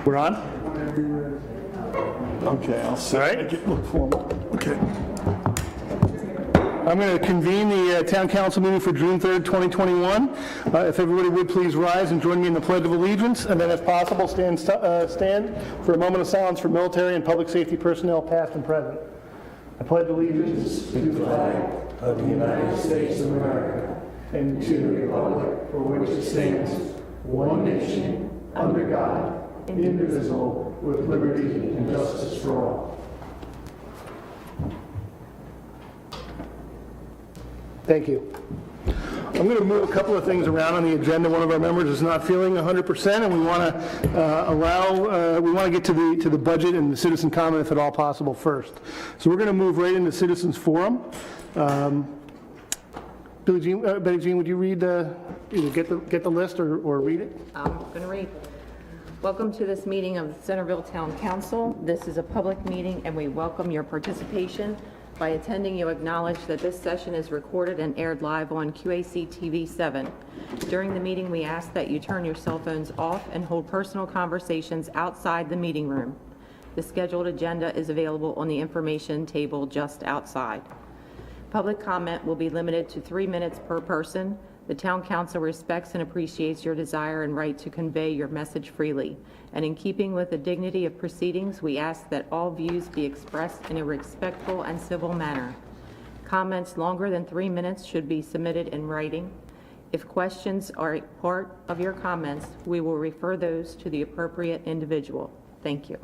We're on? Okay, I'll see. All right. Look formal. Okay. I'm going to convene the Town Council meeting for June 3rd, 2021. If everybody would please rise and join me in the Pledge of Allegiance, and then if possible, stand for a moment of silence for military and public safety personnel past and present. I pledge allegiance to the flag of the United States of America and to the republic for which it stands, one nation, under God, indivisible, with liberty and justice for all. Thank you. I'm going to move a couple of things around on the agenda. One of our members is not feeling 100%, and we want to get to the budget and the citizen comment, if at all possible, first. So we're going to move right into citizens forum. Betty Jean, would you read either get the list or read it? I'm going to read. Welcome to this meeting of the Centreville Town Council. This is a public meeting, and we welcome your participation. By attending, you acknowledge that this session is recorded and aired live on QACTV 7. During the meeting, we ask that you turn your cell phones off and hold personal conversations outside the meeting room. The scheduled agenda is available on the information table just outside. Public comment will be limited to 3 minutes per person. The Town Council respects and appreciates your desire and right to convey your message freely. And in keeping with the dignity of proceedings, we ask that all views be expressed in a respectful and civil manner. Comments longer than 3 minutes should be submitted in writing. If questions are a part of your comments, we will refer those to the appropriate individual. Thank you.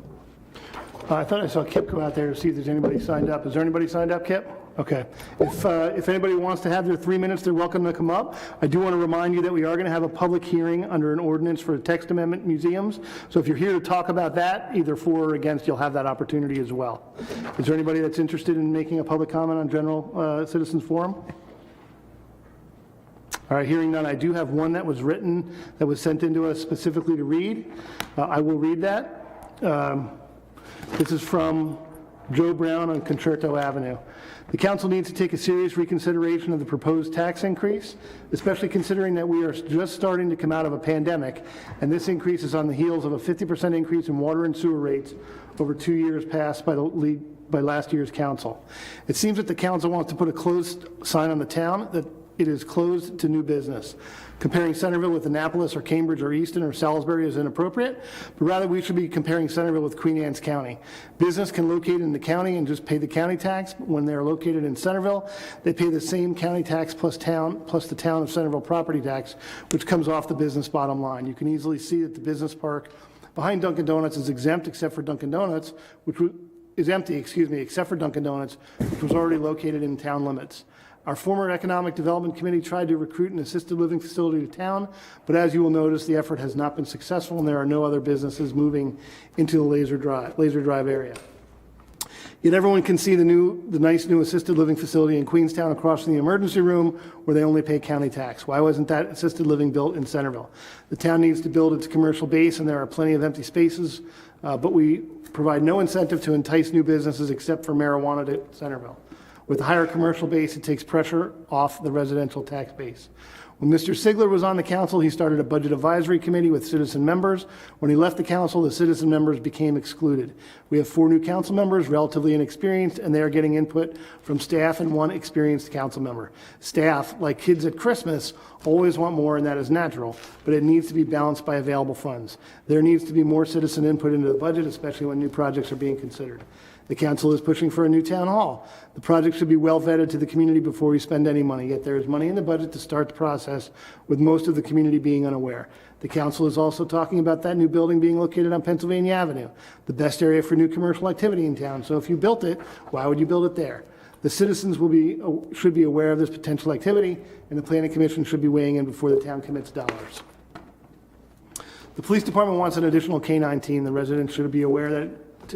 I thought I saw Kip go out there to see if there's anybody signed up. Is there anybody signed up, Kip? Okay. If anybody wants to have their 3 minutes, they're welcome to come up. I do want to remind you that we are going to have a public hearing under an ordinance for text amendment museums. So if you're here to talk about that, either for or against, you'll have that opportunity as well. Is there anybody that's interested in making a public comment on general citizens forum? All right, hearing none, I do have one that was written, that was sent into us specifically to read. I will read that. This is from Joe Brown on Concerto Avenue. The council needs to take a serious reconsideration of the proposed tax increase, especially considering that we are just starting to come out of a pandemic, and this increase is on the heels of a 50% increase in water and sewer rates over 2 years passed by last year's council. It seems that the council wants to put a closed sign on the town that it is closed to new business. Comparing Centreville with Annapolis or Cambridge or Easton or Salisbury is inappropriate, but rather we should be comparing Centreville with Queen Anne's County. Business can locate in the county and just pay the county tax, but when they're located in Centreville, they pay the same county tax plus the town of Centreville property tax, which comes off the business bottom line. You can easily see that the business park behind Dunkin' Donuts is exempt except for Dunkin' Donuts, is empty, except for Dunkin' Donuts, which was already located in town limits. Our former Economic Development Committee tried to recruit an assisted living facility to town, but as you will notice, the effort has not been successful and there are no other businesses moving into the Laser Drive area. Yet everyone can see the nice new assisted living facility in Queenstown across from the emergency room where they only pay county tax. Why wasn't that assisted living built in Centreville? The town needs to build its commercial base and there are plenty of empty spaces, but we provide no incentive to entice new businesses except for marijuana to Centreville. With a higher commercial base, it takes pressure off the residential tax base. When Mr. Sigler was on the council, he started a budget advisory committee with citizen members. When he left the council, the citizen members became excluded. We have 4 new council members, relatively inexperienced, and they are getting input from staff and 1 experienced council member. Staff, like kids at Christmas, always want more, and that is natural, but it needs to be balanced by available funds. There needs to be more citizen input into the budget, especially when new projects are being considered. The council is pushing for a new town hall. The project should be well vetted to the community before we spend any money, yet there is money in the budget to start the process, with most of the community being unaware. The council is also talking about that new building being located on Pennsylvania Avenue, the best area for new commercial activity in town. So if you built it, why would you build it there? The citizens should be aware of this potential activity, and the Planning Commission should be weighing in before the town commits dollars. The police department wants an additional K-9 team. The residents should be aware that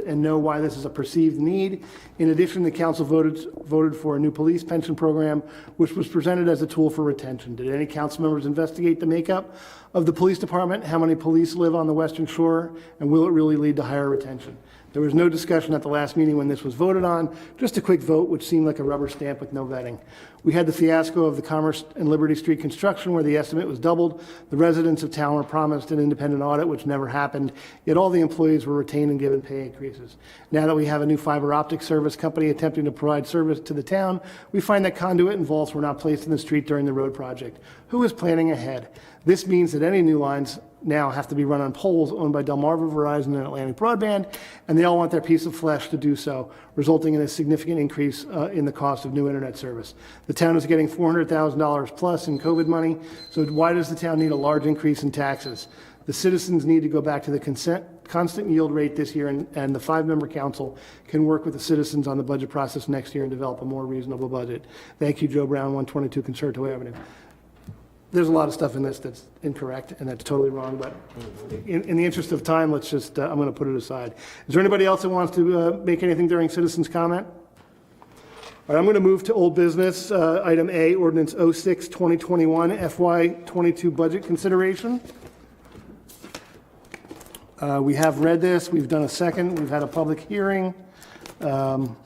and know why this is a perceived need. In addition, the council voted for a new police pension program, which was presented as a tool for retention. Did any council members investigate the makeup of the police department, how many police live on the Western Shore, and will it really lead to higher retention? There was no discussion at the last meeting when this was voted on, just a quick vote, which seemed like a rubber stamp with no vetting. We had the fiasco of the Commerce and Liberty Street construction where the estimate was doubled. The residents of town were promised an independent audit, which never happened, yet all the employees were retained and given pay increases. Now that we have a new fiber optic service company attempting to provide service to the town, we find that conduit and vaults were not placed in the street during the road project. Who is planning ahead? This means that any new lines now have to be run on poles owned by Delmarva, Verizon, and Atlantic Broadband, and they all want their piece of flesh to do so, resulting in a significant increase in the cost of new internet service. The town is getting $400,000 plus in COVID money, so why does the town need a large increase in taxes? The citizens need to go back to the constant yield rate this year, and the 5-member council can work with the citizens on the budget process next year and develop a more reasonable budget. Thank you, Joe Brown, 122 Concerto Avenue. There's a lot of stuff in this that's incorrect and that's totally wrong, but in the interest of time, let's just, I'm going to put it aside. Is there anybody else that wants to make anything during citizens' comment? All right, I'm going to move to old business, item A, Ordinance 06-2021, FY22 budget consideration. We have read this, we've done a second, we've had a public hearing. Anyone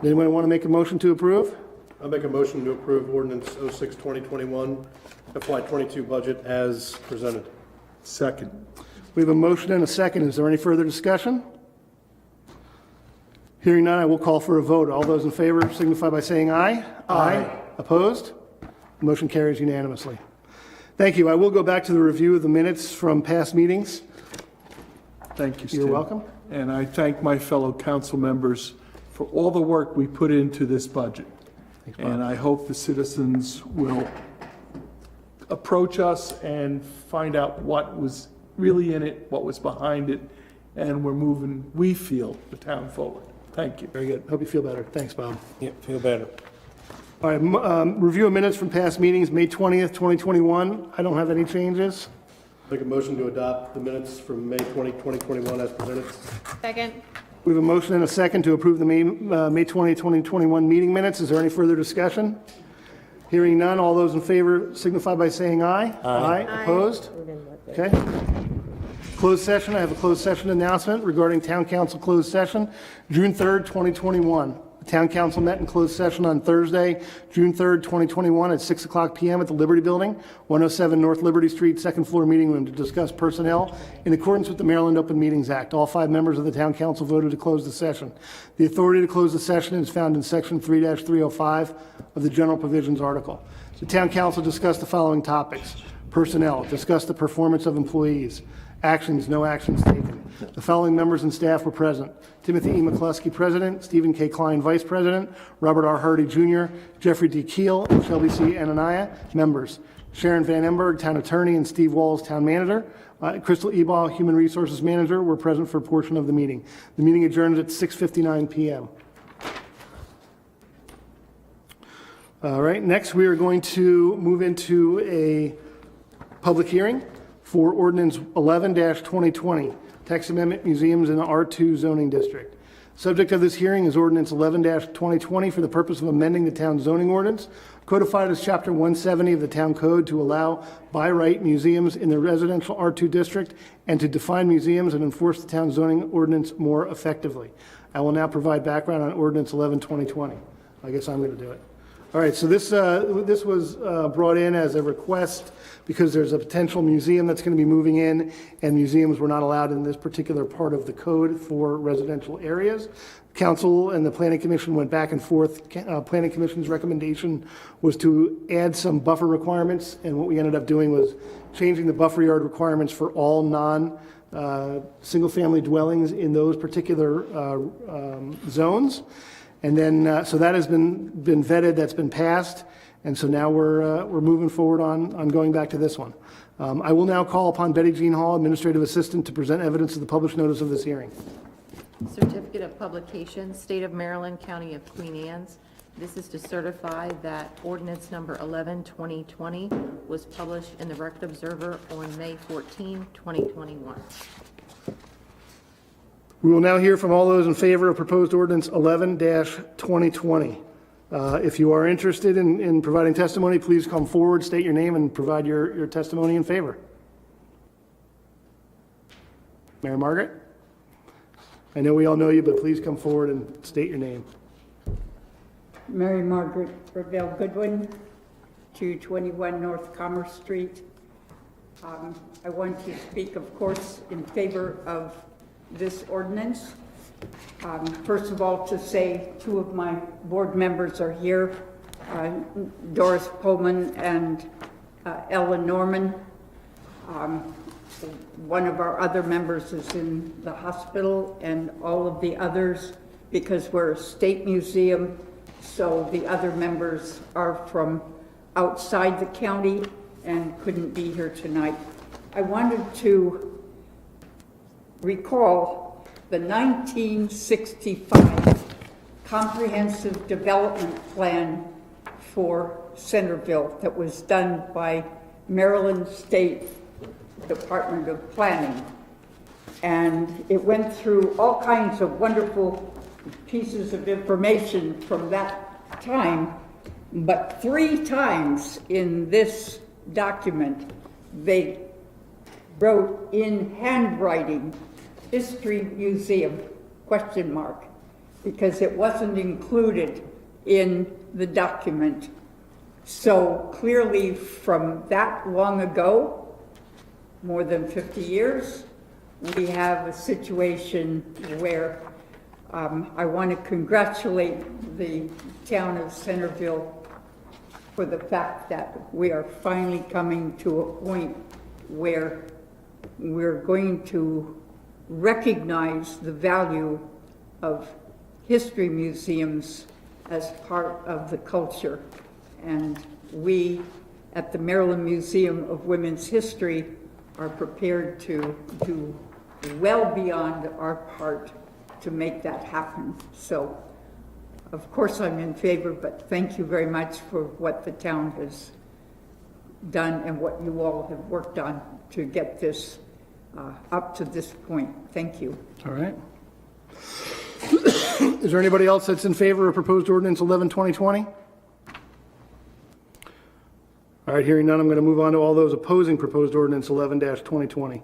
want to make a motion to approve? I'll make a motion to approve Ordinance 06-2021 FY22 budget as presented. Second. We have a motion and a second. Is there any further discussion? Hearing none, I will call for a vote. All those in favor signify by saying aye. Aye. Opposed? Motion carries unanimously. Thank you. I will go back to the review of the minutes from past meetings. Thank you, Steve. You're welcome. And I thank my fellow council members for all the work we put into this budget. Thanks, Bob. And I hope the citizens will approach us and find out what was really in it, what was behind it, and we're moving, we feel, the town forward. Thank you. Very good. Hope you feel better. Thanks, Bob. Yeah, feel better. All right, review of minutes from past meetings, May 20th, 2021. I don't have any changes. Make a motion to adopt the minutes from May 20, 2021 as presented. Second. We have a motion and a second to approve the May 20, 2021 meeting minutes. Is there any further discussion? Hearing none, all those in favor signify by saying aye. Aye. Opposed? Okay. Closed session. I have a closed session announcement regarding Town Council closed session, June 3rd, 2021. The Town Council met in closed session on Thursday, June 3rd, 2021 at 6 o'clock p.m. at the Liberty Building, 107 North Liberty Street, second floor meeting room to discuss personnel in accordance with the Maryland Open Meetings Act. All 5 members of the Town Council voted to close the session. The authority to close the session is found in Section 3-305 of the General Provisions article. The Town Council discussed the following topics. Personnel, discussed the performance of employees. Actions, no actions taken. The following members and staff were present. Timothy E. McCluskey, President. Stephen K. Klein, Vice President. Robert R. Hardy, Jr. Jeffrey D. Keel and Shelby C. Anania, members. Sharon Van Emberg, Town Attorney, and Steve Walls, Town Manager. Crystal Ebaugh, Human Resources Manager, were present for a portion of the meeting. The meeting adjourns at 6:59 p.m. All right, next we are going to move into a public hearing for Ordinance 11-2020, Text Amendment Museums in the R2 zoning district. Subject of this hearing is Ordinance 11-2020 for the purpose of amending the town zoning ordinance, codified as Chapter 170 of the Town Code to allow by right museums in the residential R2 district and to define museums and enforce the town zoning ordinance more effectively. I will now provide background on Ordinance 11-2020. I guess I'm going to do it. All right, so this was brought in as a request because there's a potential museum that's going to be moving in, and museums were not allowed in this particular part of the code for residential areas. Council and the Planning Commission went back and forth. Planning Commission's recommendation was to add some buffer requirements, and what we ended up doing was changing the buffer yard requirements for all single-family dwellings in those particular zones. And then, so that has been vetted, that's been passed, and so now we're moving forward on going back to this one. I will now call upon Betty Jean Hall, Administrative Assistant, to present evidence of the published notice of this hearing. Certificate of Publication, State of Maryland, County of Queen Anne's. This is to certify that ordinance number 11-2020 was published in the Record Observer on May 14, 2021. We will now hear from all those in favor of proposed ordinance 11-2020. If you are interested in providing testimony, please come forward, state your name, and provide your testimony in favor. Mary Margaret? I know we all know you, but please come forward and state your name. Mary Margaret Ravel Goodwin, 221 North Commerce Street. I want to speak, of course, in favor of this ordinance. First of all, to say two of my board members are here, Doris Pullman and Ellen Norman. One of our other members is in the hospital, and all of the others, because we're a state museum, so the other members are from outside the county and couldn't be here tonight. I wanted to recall the 1965 Comprehensive Development Plan for Centreville that was done by Maryland State Department of Planning. And it went through all kinds of wonderful pieces of information from that time, but 3 times in this document, they wrote in handwriting, History Museum, ? Because it wasn't included in the document. So clearly from that long ago, more than 50 years, we have a situation where I want to congratulate the town of Centreville for the fact that we are finally coming to a point where we're going to recognize the value of history museums as part of the culture. And we at the Maryland Museum of Women's History are prepared to do well beyond our part to make that happen. So, of course, I'm in favor, but thank you very much for what the town has done and what you all have worked on to get this up to this point. Thank you. All right. Is there anybody else that's in favor of proposed ordinance 11-2020? All right, hearing none, I'm going to move on to all those opposing proposed ordinance 11-2020.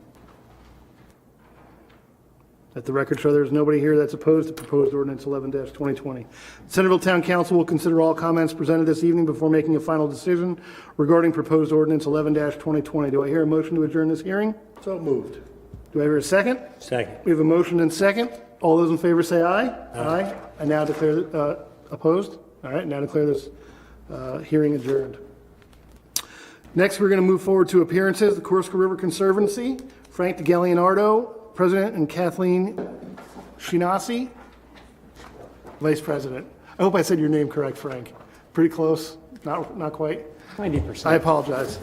Let the record show there's nobody here that's opposed to proposed ordinance 11-2020. Centreville Town Council will consider all comments presented this evening before making a final decision regarding proposed ordinance 11-2020. Do I hear a motion to adjourn this hearing? So moved. Do I hear a second? Second. We have a motion and second. All those in favor say aye. Aye. I now declare opposed. All right, now declare this hearing adjourned. Next, we're going to move forward to appearances. The Corsica River Conservancy, Frank DeGaleonardo, President, and Kathleen Shinasi, Vice President. I hope I said your name correct, Frank. Pretty close, not quite. 90%. I apologize.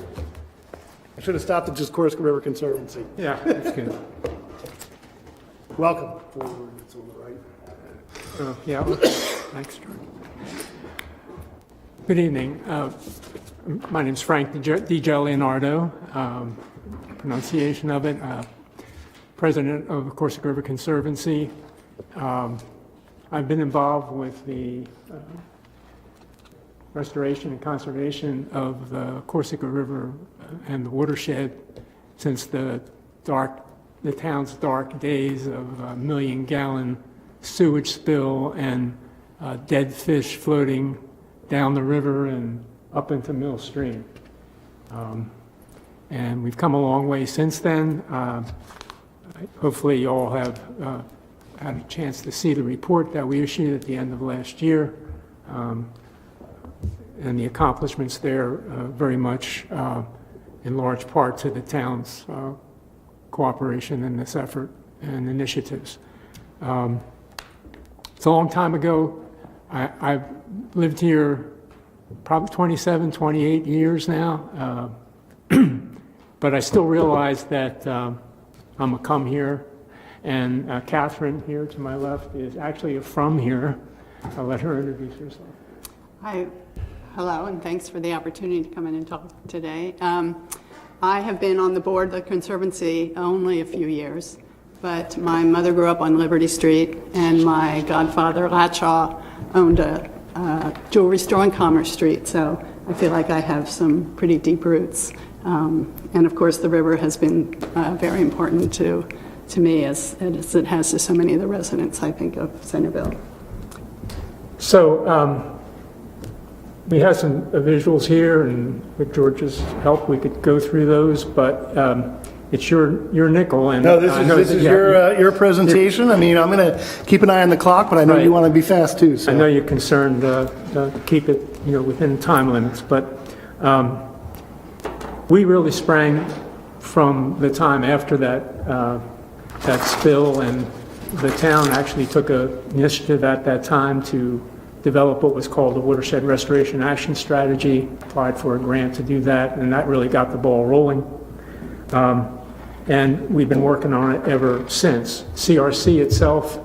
I should have stopped at just Corsica River Conservancy. Yeah, that's good. Welcome. Yeah, thanks, George. Good evening. My name's Frank DeGaleonardo, pronunciation of it, President of Corsica River Conservancy. I've been involved with the restoration and conservation of the Corsica River and the Watershed since the town's dark days of a 1 million-gallon sewage spill and dead fish floating down the river and up into Mill Stream. And we've come a long way since then. Hopefully you all have had a chance to see the report that we issued at the end of last year. And the accomplishments there very much in large part to the town's cooperation in this effort and initiatives. It's a long time ago. I've lived here probably 27, 28 years now, but I still realize that I'm a come here, and Catherine here to my left is actually from here. I'll let her introduce herself. Hi, hello, and thanks for the opportunity to come in and talk today. I have been on the board of the Conservancy only a few years, but my mother grew up on Liberty Street, and my godfather, Latshaw, owned a jewelry store on Commerce Street, so I feel like I have some pretty deep roots. And of course, the river has been very important to me, as it has to so many of the residents, I think, of Centreville. So we have some visuals here, and with George's help, we could go through those, but it's your nickel. And No, I know this that is you have- your presentation. I mean, I'm going to keep an eye on the clock, but I know Right. you want to be fast too, so. I know you're concerned to keep it, within time limits, but we really sprang from the time after that spill, and the town actually took an initiative at that time to develop what was called the Watershed Restoration Action Strategy, applied for a grant to do that, and that really got the ball rolling. And we've been working on it ever since. CRC itself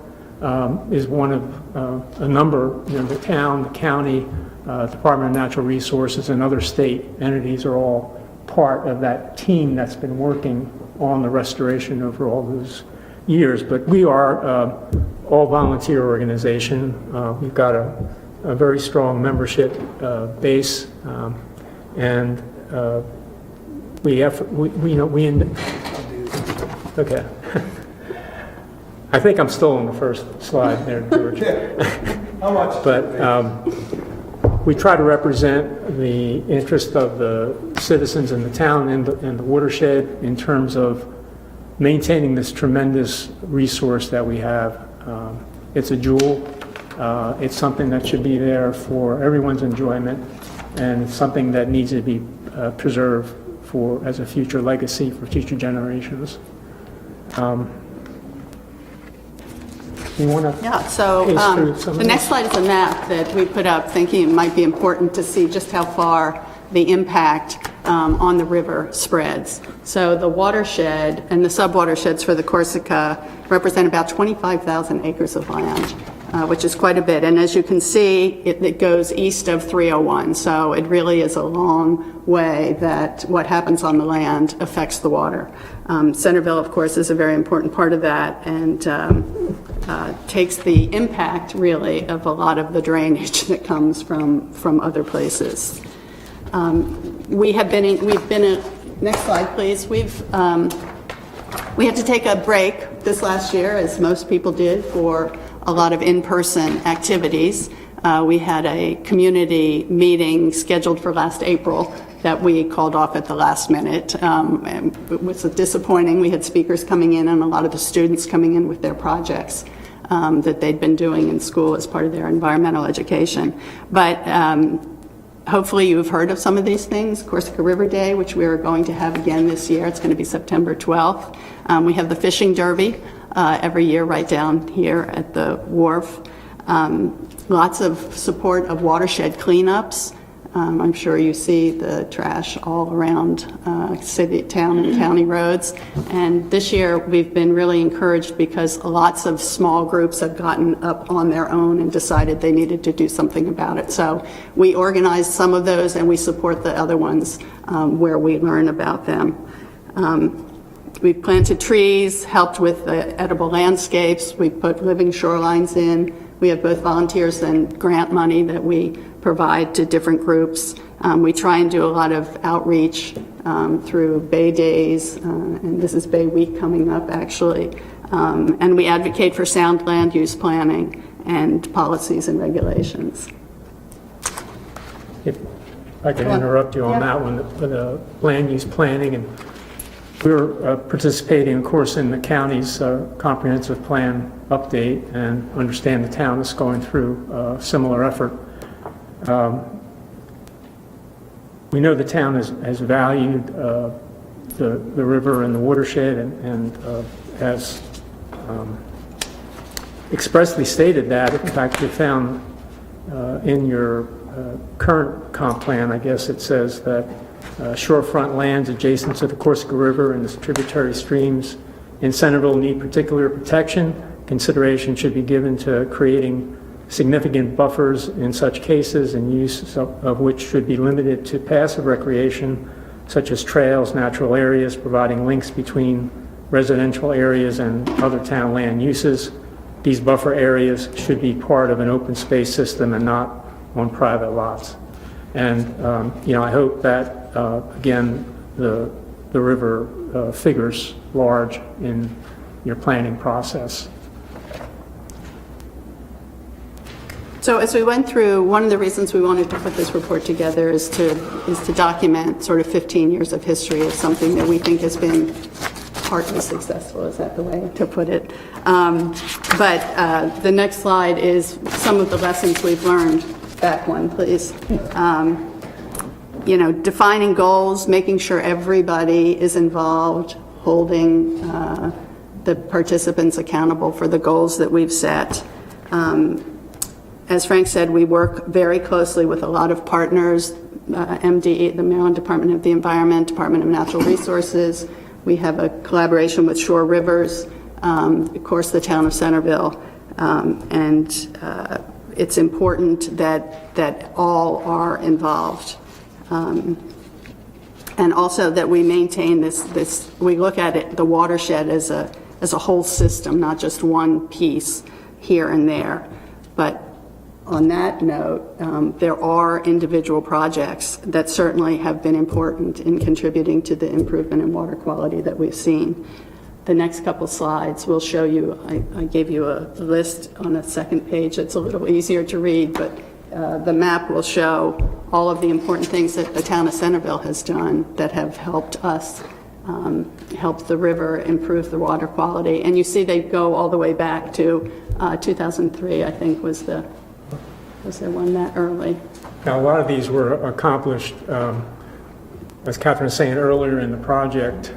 is one of a number, the town, the county, Department of Natural Resources, and other state entities are all part of that team that's been working on the restoration over all those years. But we are all volunteer organization. We've got a very strong membership base, and okay. I think I'm still on the first slide there, George. But we try to represent the interest of the citizens in the town and the watershed in terms of maintaining this tremendous resource that we have. It's a jewel. It's something that should be there for everyone's enjoyment, and it's something that needs to be preserved as a future legacy for future generations. You want to? Yeah, so pace through some of the next slide is a map that we put up thinking it might be important to see just how far the impact on the river spreads. So the watershed and the sub-watersheds for the Corsica represent about 25,000 acres of land, which is quite a bit. And as you can see, it goes east of 301. So it really is a long way that what happens on the land affects the water. Centreville, of course, is a very important part of that, and takes the impact, really, of a lot of the drainage that comes from other places. Next slide, please. We had to take a break this last year, as most people did, for a lot of in-person activities. We had a community meeting scheduled for last April that we called off at the last minute. And it was disappointing. We had speakers coming in and a lot of the students coming in with their projects that they'd been doing in school as part of their environmental education. But hopefully you've heard of some of these things. Corsica River Day, which we are going to have again this year. It's going to be September 12th. We have the fishing derby every year right down here at the wharf. Lots of support of watershed cleanups. I'm sure you see the trash all around city, town, and county roads. And this year we've been really encouraged because lots of small groups have gotten up on their own and decided they needed to do something about it. So we organized some of those, and we support the other ones where we learn about them. We've planted trees, helped with the edible landscapes. We put living shorelines in. We have both volunteers and grant money that we provide to different groups. We try and do a lot of outreach through Bay Days, and this is Bay Week coming up, actually. And we advocate for sound land use planning and policies and regulations. If I can interrupt you on that one, the land use planning, and we're participating, of course, in the county's comprehensive plan update, and understand the town is going through a similar effort. We know the town has valued the river and the watershed, and has expressly stated that. In fact, we found in your current comp plan, I guess it says that shorefront lands adjacent to the Corsica River and its tributary streams in Centreville need particular protection. Consideration should be given to creating significant buffers in such cases, and use of which should be limited to passive recreation, such as trails, natural areas, providing links between residential areas and other town land uses. These buffer areas should be part of an open space system and not on private lots. And, I hope that, again, the river figures large in your planning process. So as we went through, one of the reasons we wanted to put this report together is to document sort of 15 years of history of something that we think has been partly successful. Is that the way to put it? But the next slide is some of the lessons we've learned. Back one, please. Defining goals, making sure everybody is involved, holding the participants accountable for the goals that we've set. As Frank said, we work very closely with a lot of partners, MDE, the Maryland Department of the Environment, Department of Natural Resources. We have a collaboration with Shore Rivers, of course, the town of Centreville, and it's important that all are involved. And also that we maintain this, we look at it, the watershed as a whole system, not just one piece here and there. But on that note, there are individual projects that certainly have been important in contributing to the improvement in water quality that we've seen. The next couple slides will show you, I gave you a list on a second page that's a little easier to read, but the map will show all of the important things that the town of Centreville has done that have helped us, help the river improve the water quality. And you see they go all the way back to 2003, I think was the one that early. Now, a lot of these were accomplished, as Catherine was saying earlier in the project.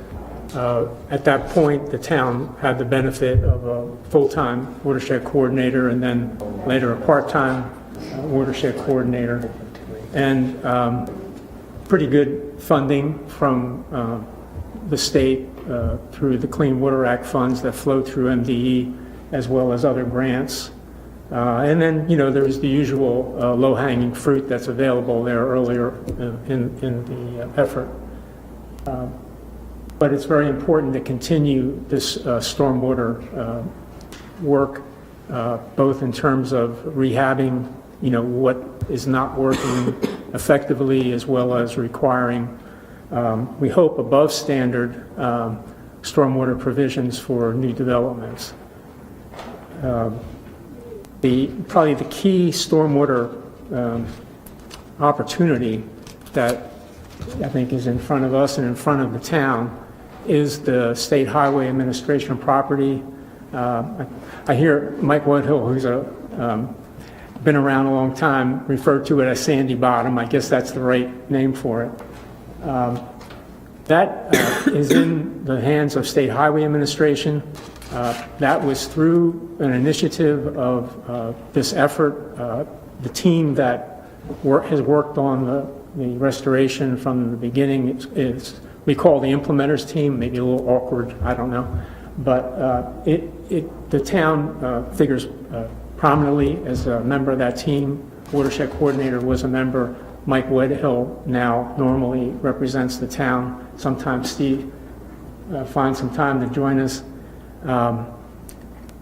At that point, the town had the benefit of a full-time watershed coordinator and then later a part-time watershed coordinator, and pretty good funding from the state through the Clean Water Act funds that flow through MDE as well as other grants. And then, there's the usual low-hanging fruit that's available there earlier in the effort. But it's very important to continue this stormwater work, both in terms of rehabbing, what is not working effectively, as well as requiring, we hope, above standard stormwater provisions for new developments. Probably the key stormwater opportunity that I think is in front of us and in front of the town is the State Highway Administration property. I hear Mike Woodhill, who's been around a long time, refer to it as Sandy Bottom. I guess that's the right name for it. That is in the hands of State Highway Administration. That was through an initiative of this effort. The team that has worked on the restoration from the beginning is we call the implementers team, maybe a little awkward, I don't know. But the town figures prominently as a member of that team. Watershed coordinator was a member. Mike Woodhill now normally represents the town. Sometimes Steve finds some time to join us.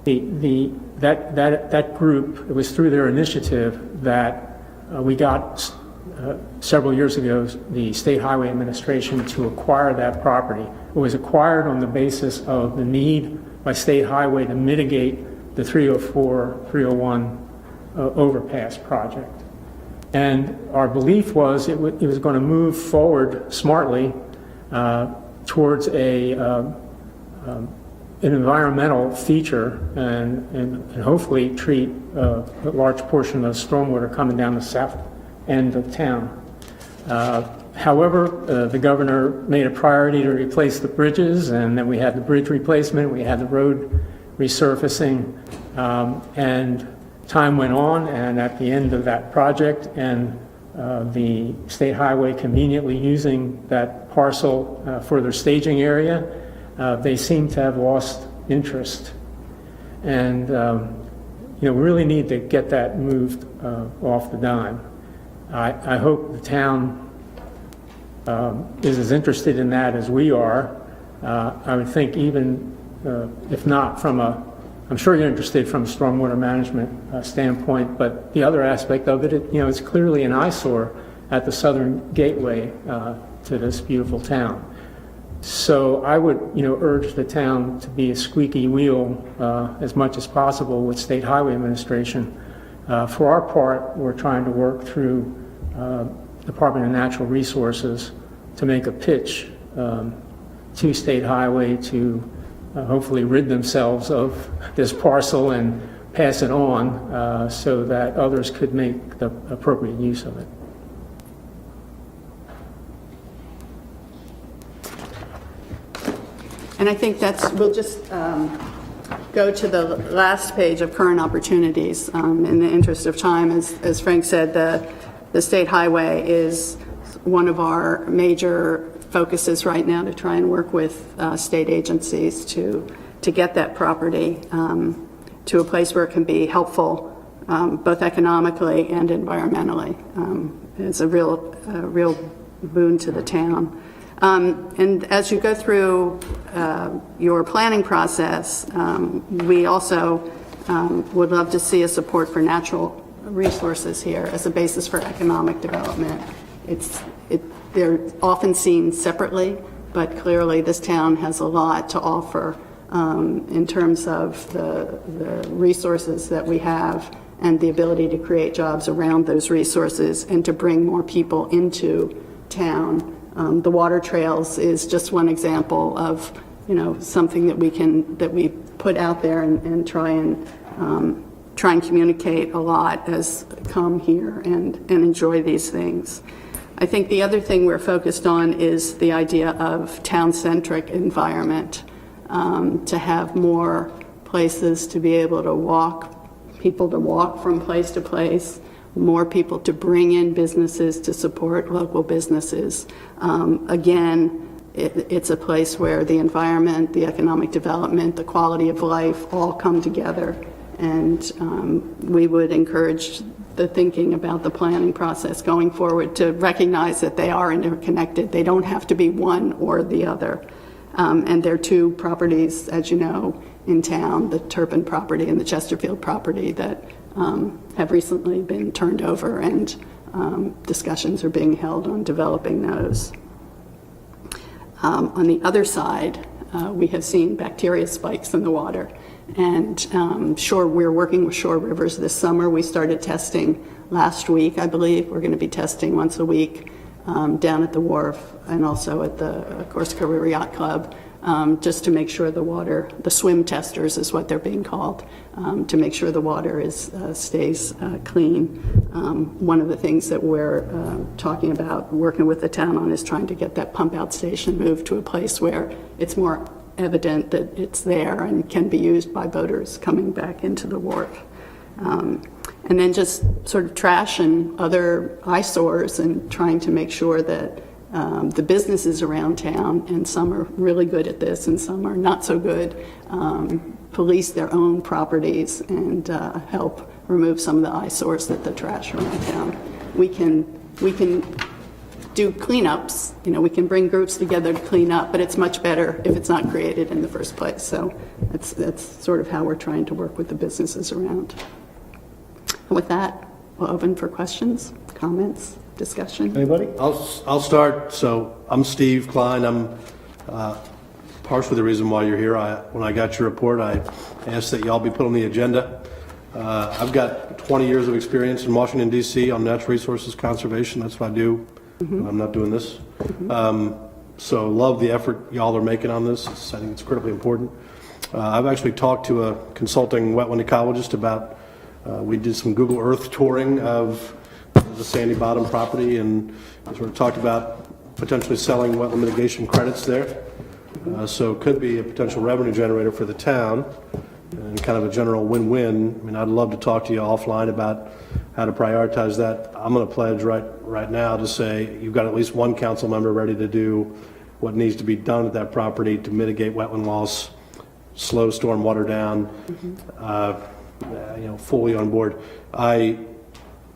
That group, it was through their initiative that we got several years ago the State Highway Administration to acquire that property. It was acquired on the basis of the need by State Highway to mitigate the 304-301 overpass project. And our belief was it was going to move forward smartly towards an environmental feature and hopefully treat a large portion of the stormwater coming down the south end of town. However, the governor made a priority to replace the bridges, and then we had the bridge replacement, we had the road resurfacing, and time went on, and at the end of that project, and the State Highway conveniently using that parcel for their staging area, they seem to have lost interest. And we really need to get that moved off the dime. I hope the town is as interested in that as we are. I would think even if not from a I'm sure you're interested from a stormwater management standpoint, but the other aspect of it, it's clearly an eyesore at the southern gateway to this beautiful town. So I would, urge the town to be a squeaky wheel as much as possible with State Highway Administration. For our part, we're trying to work through Department of Natural Resources to make a pitch to State Highway to hopefully rid themselves of this parcel and pass it on so that others could make the appropriate use of it. And I think we'll just go to the last page of current opportunities. In the interest of time, as Frank said, the State Highway is one of our major focuses right now to try and work with state agencies to get that property to a place where it can be helpful both economically and environmentally. It's a real boon to the town. And as you go through your planning process, we also would love to see a support for natural resources here as a basis for economic development. They're often seen separately, but clearly this town has a lot to offer in terms of the resources that we have and the ability to create jobs around those resources and to bring more people into town. The water trails is just one example of, something that we put out there and try and communicate a lot as come here and enjoy these things. I think the other thing we're focused on is the idea of town-centric environment, to have more places to be able to walk, people to walk from place to place, more people to bring in businesses to support local businesses. Again, it's a place where the environment, the economic development, the quality of life all come together. And we would encourage the thinking about the planning process going forward to recognize that they are interconnected. They don't have to be one or the other. And there are two properties, as you know, in town, the Turpin property and the Chesterfield property that have recently been turned over, and discussions are being held on developing those. On the other side, we have seen bacteria spikes in the water, and we're working with Shore Rivers this summer. We started testing last week, I believe. We're going to be testing once a week down at the wharf and also at the Corsica River Yacht Club, just to make sure the water, the swim testers is what they're being called, to make sure the water stays clean. One of the things that we're talking about working with the town on is trying to get that pump out station moved to a place where it's more evident that it's there and can be used by boaters coming back into the wharf. And then just sort of trash and other eyesores, and trying to make sure that the businesses around town, and some are really good at this and some are not so good, police their own properties and help remove some of the eyesores that the trash around town. We can do cleanups, we can bring groups together to clean up, but it's much better if it's not created in the first place. So that's sort of how we're trying to work with the businesses around. And with that, we'll open for questions, comments, discussion. Anybody? I'll start. So I'm Steve Klein. I'm partially the reason why you're here. When I got your report, I asked that y'all be put on the agenda. I've got 20 years of experience in Washington, D.C. on natural resources conservation. That's what I do. I'm not doing this. So love the effort y'all are making on this. I think it's critically important. I've actually talked to a consulting wetland ecologist about, we did some Google Earth touring of the Sandy Bottom property and sort of talked about potentially selling wetland mitigation credits there. So it could be a potential revenue generator for the town and kind of a general win-win. I mean, I'd love to talk to you offline about how to prioritize that. I'm going to pledge right now to say you've got at least one council member ready to do what needs to be done at that property to mitigate wetland loss, slow storm water down, fully on board. I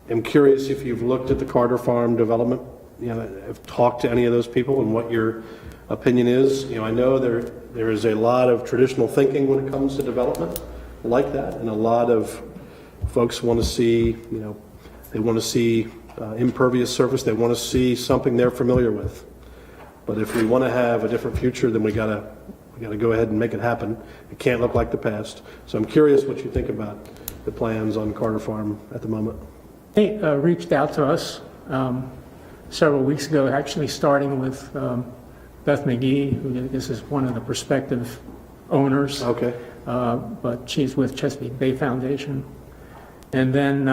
am curious if you've looked at the Carter Farm development, have talked to any of those people and what your opinion is. I know there is a lot of traditional thinking when it comes to development, like that, and a lot of folks want to see, they want to see impervious surface. They want to see something they're familiar with. But if we want to have a different future, then we gotta go ahead and make it happen. It can't look like the past. So I'm curious what you think about the plans on Carter Farm at the moment. They reached out to us several weeks ago, actually starting with Beth McGee, who this is one of the prospective owners. Okay. But she's with Chesapeake Bay Foundation. And then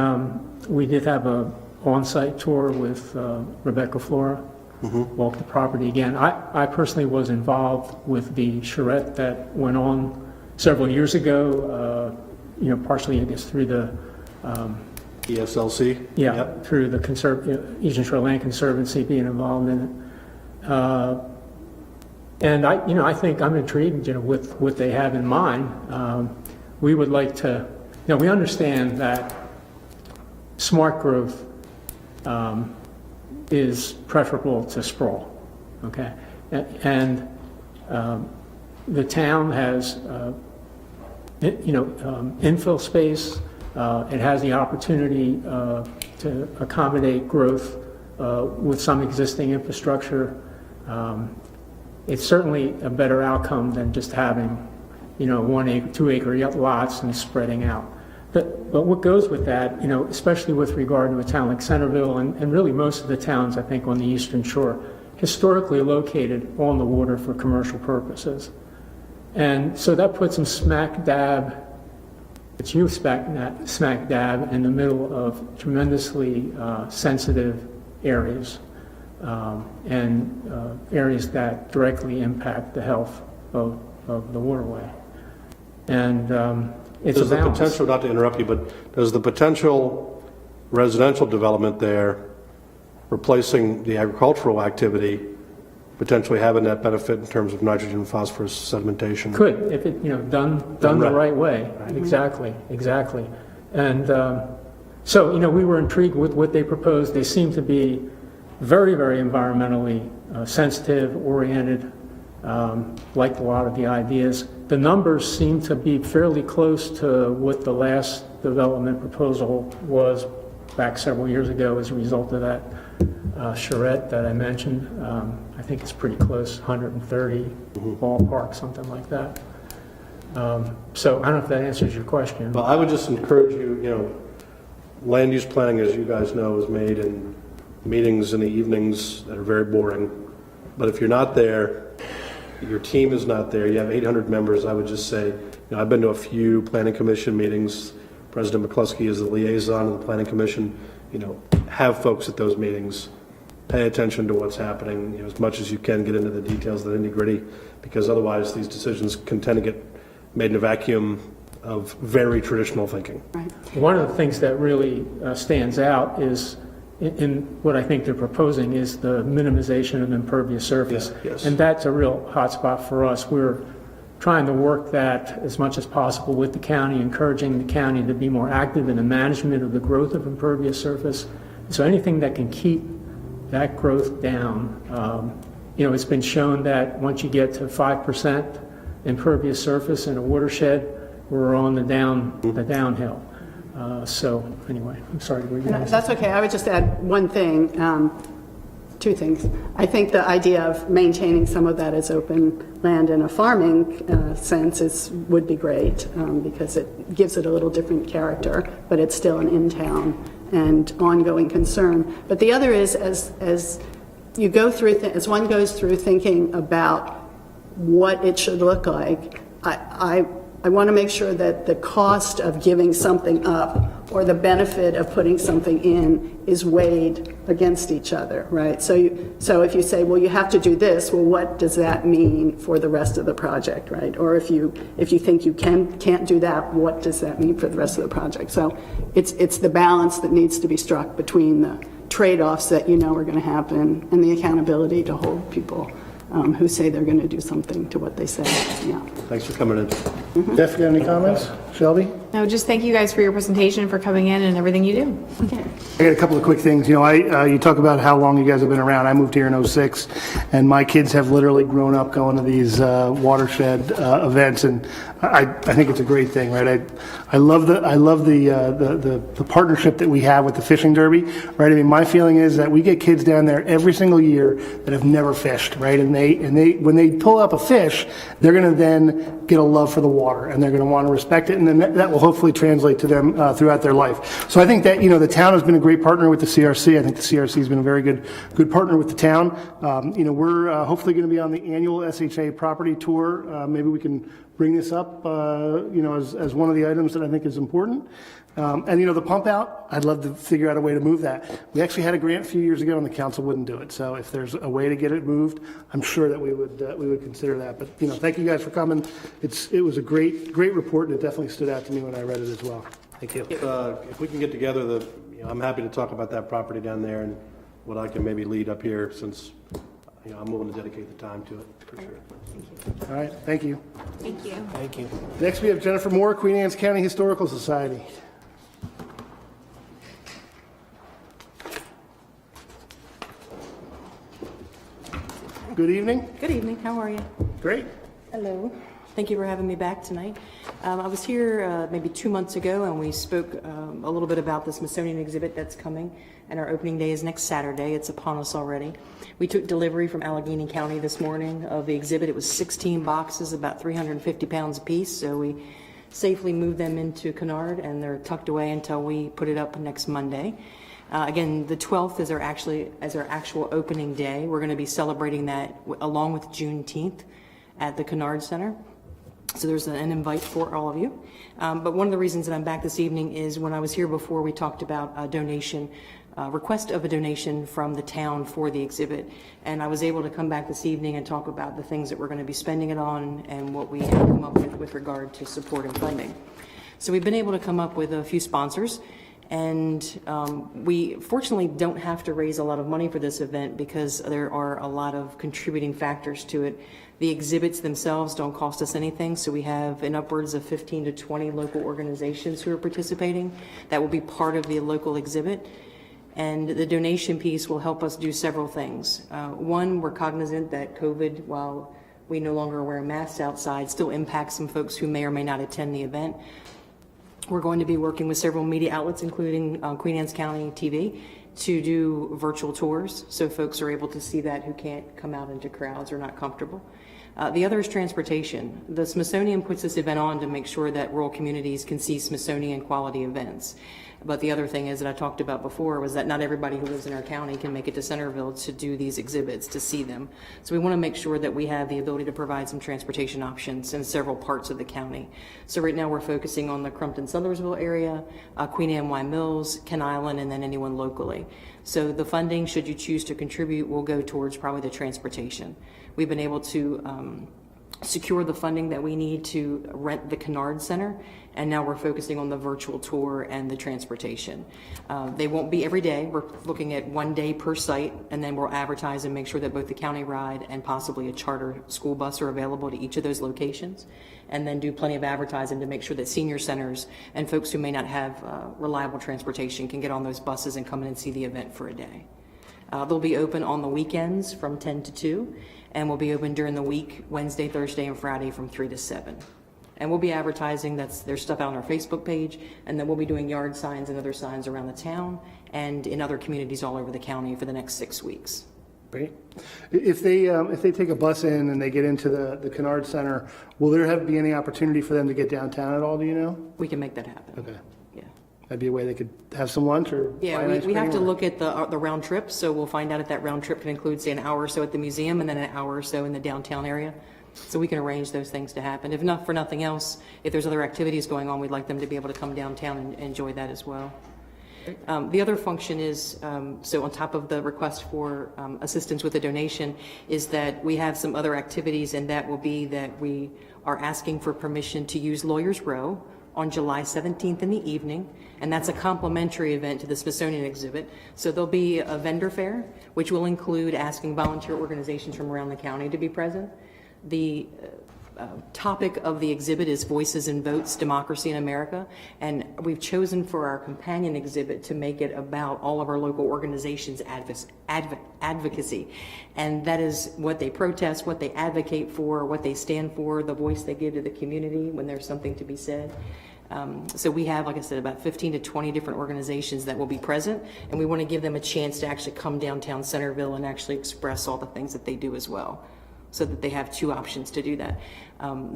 we did have a on-site tour with Rebecca Flora, walked the property again. I personally was involved with the charrette that went on several years ago, partially, I guess, through the ESLC? yeah, Yep. through the Eastern Shore Land Conservancy being involved in it. And I think I'm intrigued, with what they have in mind. We would like to, we understand that smart growth is preferable to sprawl, okay? And the town has, infill space. It has the opportunity to accommodate growth with some existing infrastructure. It's certainly a better outcome than just having, 1 acre, 2 acre lots and spreading out. But what goes with that, especially with regard to a town like Centreville and really most of the towns, I think, on the Eastern Shore, historically located on the water for commercial purposes. And so that puts them smack dab in the middle of tremendously sensitive areas and areas that directly impact the health of the waterway. And it's Does a the balance. potential, not to interrupt you, but does the potential residential development there replacing the agricultural activity potentially have a net benefit in terms of nitrogen, phosphorus, sedimentation? Could, if it, done the right. right way. Exactly. And so, we were intrigued with what they proposed. They seem to be very, very environmentally sensitive, oriented, liked a lot of the ideas. The numbers seem to be fairly close to what the last development proposal was back several years ago as a result of that charrette that I mentioned. I think it's pretty close, 130 ballpark, something like that. So I don't know if that answers your question. Well, I would just encourage you, land use planning, as you guys know, is made in meetings in the evenings that are very boring. But if you're not there, your team is not there, you have 800 members, I would just say, I've been to a few planning commission meetings. President McCluskey is the liaison of the planning commission. Have folks at those meetings, pay attention to what's happening, as much as you can, get into the details, the nitty-gritty, because otherwise these decisions can tend to get made in a vacuum of very traditional thinking. Right. One of the things that really stands out is in what I think they're proposing is the minimization of impervious surface. Yes. And that's a real hot spot for us. We're trying to work that as much as possible with the county, encouraging the county to be more active in the management of the growth of impervious surface. So anything that can keep that growth down, it's been shown that once you get to 5% impervious surface in a watershed, we're on the downhill. So anyway, I'm sorry. That's okay. I would just add one thing, two things. I think the idea of maintaining some of that as open land in a farming sense would be great because it gives it a little different character, but it's still an in-town and ongoing concern. But the other is as you go through, as one goes through thinking about what it should look like, I want to make sure that the cost of giving something up or the benefit of putting something in is weighed against each other, right? So if you say, well, you have to do this, well, what does that mean for the rest of the project, right? Or if you think you can't do that, what does that mean for the rest of the project? So it's the balance that needs to be struck between the trade-offs that are going to happen and the accountability to hold people who say they're going to do something to what they say. Yeah. Thanks for coming in. Jeff, you got any comments? Shelby? No, just thank you guys for your presentation, for coming in and everything you do. I got a couple of quick things. You know, you talk about how long you guys have been around. I moved here in '06, and my kids have literally grown up going to these Watershed events, and I think it's a great thing, right? I love the partnership that we have with the fishing derby, right? I mean, my feeling is that we get kids down there every single year that have never fished, right? And they when they pull up a fish, they're going to then get a love for the water, and they're going to want to respect it, and then that will hopefully translate to them throughout their life. So I think that, you know, the town has been a great partner with the CRC. I think the CRC has been a very good partner with the town. You know, we're hopefully going to be on the annual SHA property tour. Maybe we can bring this up, you know, as one of the items that I think is important. And, you know, the pump out, I'd love to figure out a way to move that. We actually had a grant a few years ago and the council wouldn't do it. So if there's a way to get it moved, I'm sure that we would consider that. But, you know, thank you guys for coming. It was a great report, and it definitely stood out to me when I read it as well. Thank you. If we can get together, you know, I'm happy to talk about that property down there and what I can maybe lead up here, since, you know, I'm willing to dedicate the time to it, for sure. All right, thank you. Thank you. Thank you. Next, we have Jennifer Moore, Queen Anne's County Historical Society. Good evening. Good evening. How are you? Great. Hello. Thank you for having me back tonight. I was here maybe 2 months ago, and we spoke a little bit about the Smithsonian Exhibit that's coming, and our opening day is next Saturday. It's upon us already. We took delivery from Allegheny County this morning of the exhibit. It was 16 boxes, about 350 pounds apiece, so we safely moved them into Kennard, and they're tucked away until we put it up next Monday. Again, the 12th is our actual opening day. We're going to be celebrating that along with Juneteenth at the Kennard Center. So there's an invite for all of you. But one of the reasons that I'm back this evening is when I was here before, we talked about a donation, request of a donation from the town for the exhibit. And I was able to come back this evening and talk about the things that we're going to be spending it on and what we have come up with regard to support and funding. So we've been able to come up with a few sponsors. And we fortunately don't have to raise a lot of money for this event because there are a lot of contributing factors to it. The exhibits themselves don't cost us anything, so we have in upwards of 15 to 20 local organizations who are participating. That will be part of the local exhibit. And the donation piece will help us do several things. One, we're cognizant that COVID, while we no longer wear masks outside, still impacts some folks who may or may not attend the event. We're going to be working with several media outlets, including Queen Anne's County TV, to do virtual tours, so folks are able to see that who can't come out into crowds or not comfortable. The other is transportation. The Smithsonian puts this event on to make sure that rural communities can see Smithsonian quality events. But the other thing is that I talked about before was that not everybody who lives in our county can make it to Centreville to do these exhibits, to see them. So we want to make sure that we have the ability to provide some transportation options in several parts of the county. So right now we're focusing on the Crumpton-Sudlersville area, Queen Anne Y Mills, Ken Island, and then anyone locally. So the funding, should you choose to contribute, will go towards probably the transportation. We've been able to secure the funding that we need to rent the Kennard Center, and now we're focusing on the virtual tour and the transportation. They won't be every day. We're looking at 1 day per site, and then we'll advertise and make sure that both the county ride and possibly a charter school bus are available to each of those locations, and then do plenty of advertising to make sure that senior centers and folks who may not have reliable transportation can get on those buses and come in and see the event for a day. They'll be open on the weekends from 10 to 2, and we'll be open during the week, Wednesday, Thursday, and Friday from 3 to 7. And we'll be advertising, there's stuff out on our Facebook page, and then we'll be doing yard signs and other signs around the town and in other communities all over the county for the next 6 weeks. Great. If they take a bus in and they get into the Kennard Center, will there be any opportunity for them to get downtown at all, do you know? We can make that happen. Okay. Yeah. That'd be a way they could have some lunch or buy Yeah, an ice we have to cream or- look at the round trip, so we'll find out if that round trip can include, say, an hour or so at the museum and then an hour or so in the downtown area. So we can arrange those things to happen. If not for nothing else, if there's other activities going on, we'd like them to be able to come downtown and enjoy that as well. The other function is, so on top of the request for assistance with a donation, is that we have some other activities, and that will be that we are asking for permission to use Lawyers Row on July 17th in the evening, and that's a complimentary event to the Smithsonian exhibit. So there'll be a vendor fair, which will include asking volunteer organizations from around the county to be present. The topic of the exhibit is Voices and Votes, Democracy in America, and we've chosen for our companion exhibit to make it about all of our local organizations' advocacy, and that is what they protest, what they advocate for, what they stand for, the voice they give to the community when there's something to be said. So we have, like I said, about 15 to 20 different organizations that will be present, and we want to give them a chance to actually come downtown Centreville and actually express all the things that they do as well, so that they have two options to do that.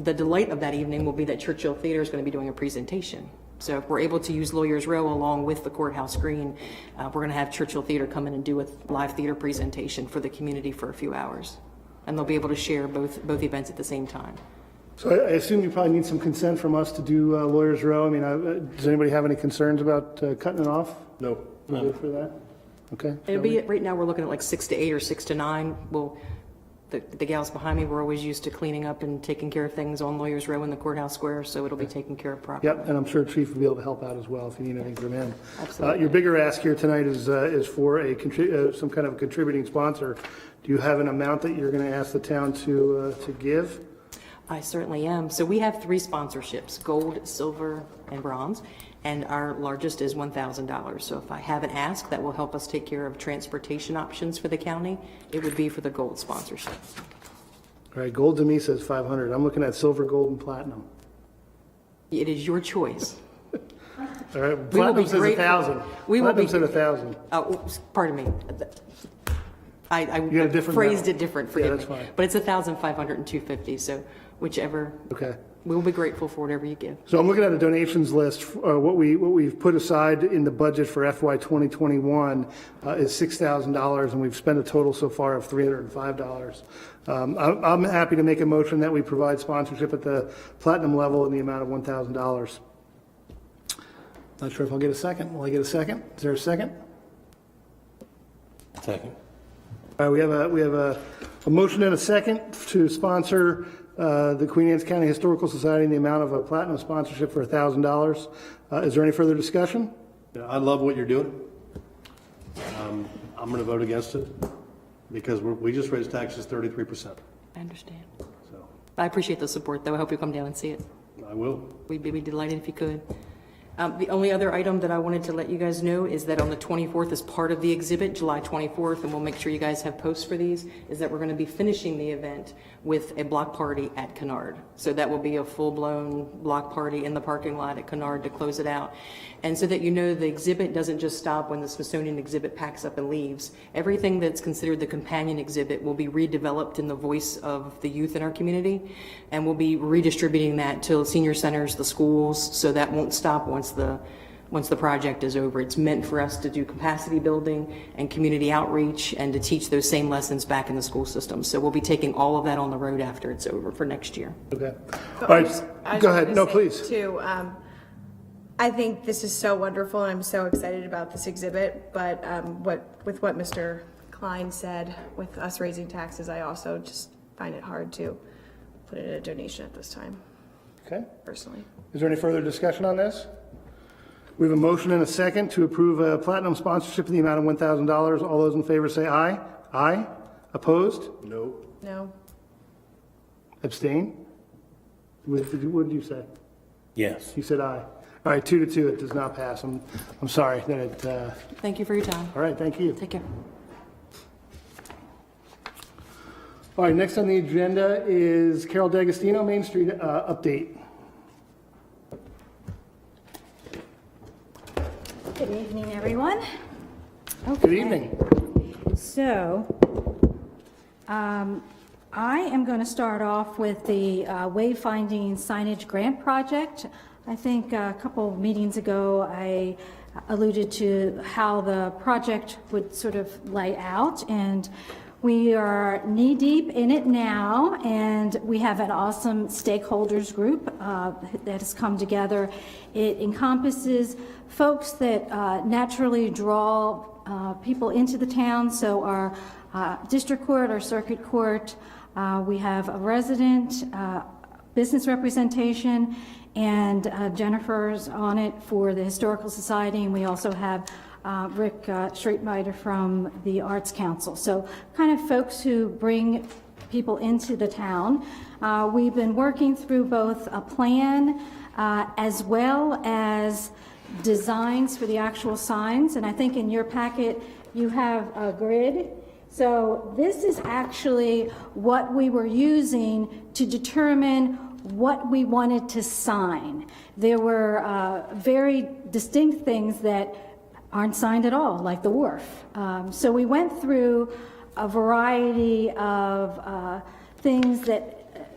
The delight of that evening will be that Churchill Theater is going to be doing a presentation. So if we're able to use Lawyers Row along with the courthouse green, we're going to have Churchill Theater come in and do a live theater presentation for the community for a few hours. And they'll be able to share both events at the same time. So I assume you probably need some consent from us to do Lawyers Row. I mean, does anybody have any concerns about cutting it off? No. We're good for that? Okay. It'll be, right now we're looking at like 6 to 8 or 6 to 9. The gals behind me were always used to cleaning up and taking care of things on Lawyers Row in the courthouse square, so it'll be taken care of properly. Yep, and I'm sure Chief will be able to help out as well if you need anything from him. Absolutely. Your bigger ask here tonight is for some kind of a contributing sponsor. Do you have an amount that you're going to ask the town to give? I certainly am. So we have 3 sponsorships, gold, silver, and bronze, and our largest is $1,000. So if I have an ask that will help us take care of transportation options for the county, it would be for the gold sponsorship. All right, gold to me says 500. I'm looking at silver, gold, and platinum. It is your choice. All right, platinum says 1,000. Platinum said 1,000. Oh, pardon me. I You had a different phrased amount. it different, Yeah, forgive that's me. fine. But it's 1,500 and 250, so whichever. Okay. We'll be grateful for whatever you give. So I'm looking at a donations list. What we've put aside in the budget for FY 2021 is $6,000, and we've spent a total so far of $305. I'm happy to make a motion that we provide sponsorship at the platinum level in the amount of $1,000. Not sure if I'll get a second. Will I get a second? Is there a second? Second. All right, we have a motion and a second to sponsor the Queen Anne's County Historical Society in the amount of a platinum sponsorship for $1,000. Is there any further discussion? Yeah, I love what you're doing. I'm going to vote against it because we just raised taxes 33%. I understand. So I appreciate the support, though. I hope you come down and see it. I will. We'd be delighted if you could. The only other item that I wanted to let you guys know is that on the 24th, as part of the exhibit, July 24th, and we'll make sure you guys have posts for these, is that we're going to be finishing the event with a block party at Kennard. So that will be a full-blown block party in the parking lot at Kennard to close it out. And so that you know the exhibit doesn't just stop when the Smithsonian exhibit packs up and leaves. Everything that's considered the companion exhibit will be redeveloped in the voice of the youth in our community, and we'll be redistributing that to senior centers, the schools, so that won't stop once the project is over. It's meant for us to do capacity building and community outreach and to teach those same lessons back in the school system. So we'll be taking all of that on the road after it's over for next year. Okay. All right, go ahead. No, please. Too, I think this is so wonderful, and I'm so excited about this exhibit. But with what Mr. Klein said, with us raising taxes, I also just find it hard to put in a donation at this time, Okay. personally. Is there any further discussion on this? We have a motion and a second to approve a platinum sponsorship in the amount of $1,000. All those in favor say aye. Aye. Opposed? No. No. Abstain? What did you say? Yes. You said aye. All right, 2-2, it does not pass. I'm sorry that it, Thank you for your time. all right, thank you. Take care. All right, next on the agenda is Carol D'Agostino, Main Street update. Good evening, everyone. Good evening. So, I am going to start off with the wayfinding signage grant project. I think a couple of meetings ago, I alluded to how the project would sort of lay out, and we are knee-deep in it now, and we have an awesome stakeholders group that has come together. It encompasses folks that naturally draw people into the town, so our district court, our circuit court, we have a resident, business representation, and Jennifer's on it for the Historical Society, and we also have Rick Streetmeyer from the Arts Council. So kind of folks who bring people into the town. We've been working through both a plan as well as designs for the actual signs, and I think in your packet you have a grid. So this is actually what we were using to determine what we wanted to sign. There were very distinct things that aren't signed at all, like the wharf. So we went through a variety of things that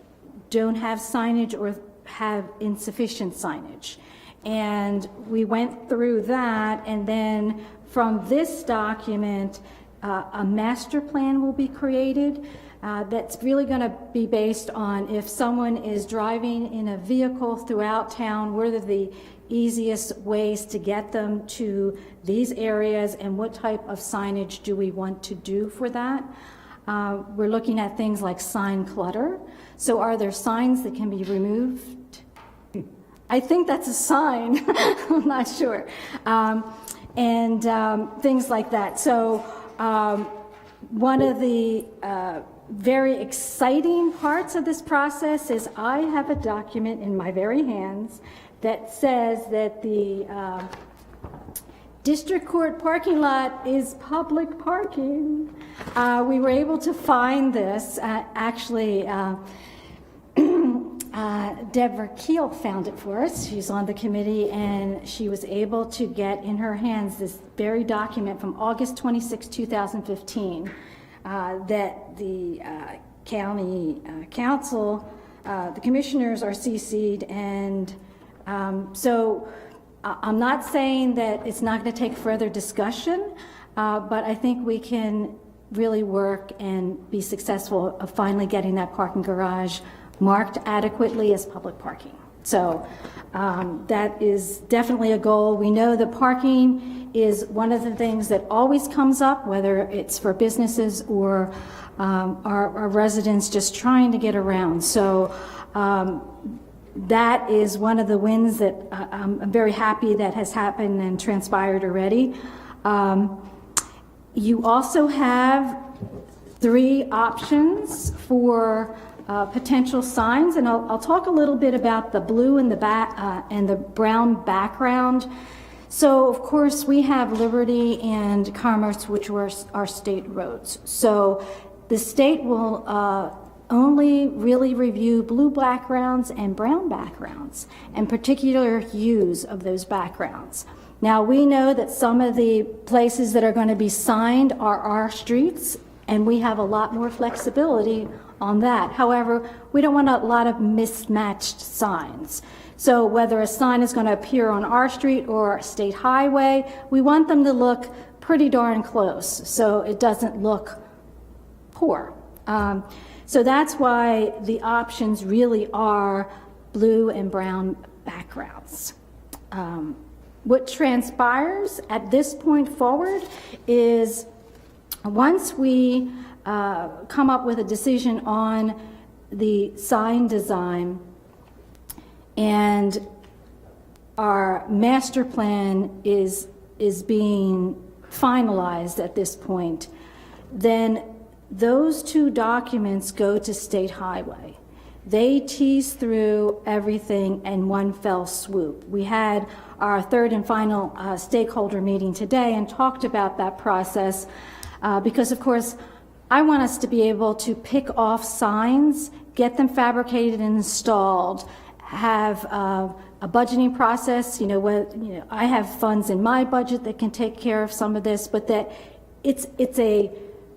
don't have signage or have insufficient signage. And we went through that, and then from this document, a master plan will be created that's really going to be based on if someone is driving in a vehicle throughout town, what are the easiest ways to get them to these areas, and what type of signage do we want to do for that. We're looking at things like sign clutter. So are there signs that can be removed? I think that's a sign. I'm not sure. And things like that. So one of the very exciting parts of this process is I have a document in my very hands that says that the district court parking lot is public parking. We were able to find this. Actually, Deborah Keel found it for us. She's on the committee, and she was able to get in her hands this very document from August 26, 2015, that the county council, the commissioners are CC'd, and so I'm not saying that it's not going to take further discussion, but I think we can really work and be successful of finally getting that parking garage marked adequately as public parking. So that is definitely a goal. We know that parking is one of the things that always comes up, whether it's for businesses or our residents just trying to get around. So that is one of the wins that I'm very happy that has happened and transpired already. You also have 3 options for potential signs, and I'll talk a little bit about the blue and the brown background. So, of course, we have Liberty and Commerce, which were our state roads. So the state will only really review blue backgrounds and brown backgrounds and particular hues of those backgrounds. Now, we know that some of the places that are going to be signed are our streets, and we have a lot more flexibility on that. However, we don't want a lot of mismatched signs. So whether a sign is going to appear on our street or a state highway, we want them to look pretty darn close so it doesn't look poor. So that's why the options really are blue and brown backgrounds. What transpires at this point forward is once we come up with a decision on the sign design and our master plan is being finalized at this point, then those 2 documents go to State Highway. They tease through everything in one fell swoop. We had our 3rd and final stakeholder meeting today and talked about that process because, of course, I want us to be able to pick off signs, get them fabricated and installed, have a budgeting process. I have funds in my budget that can take care of some of this, but that it's a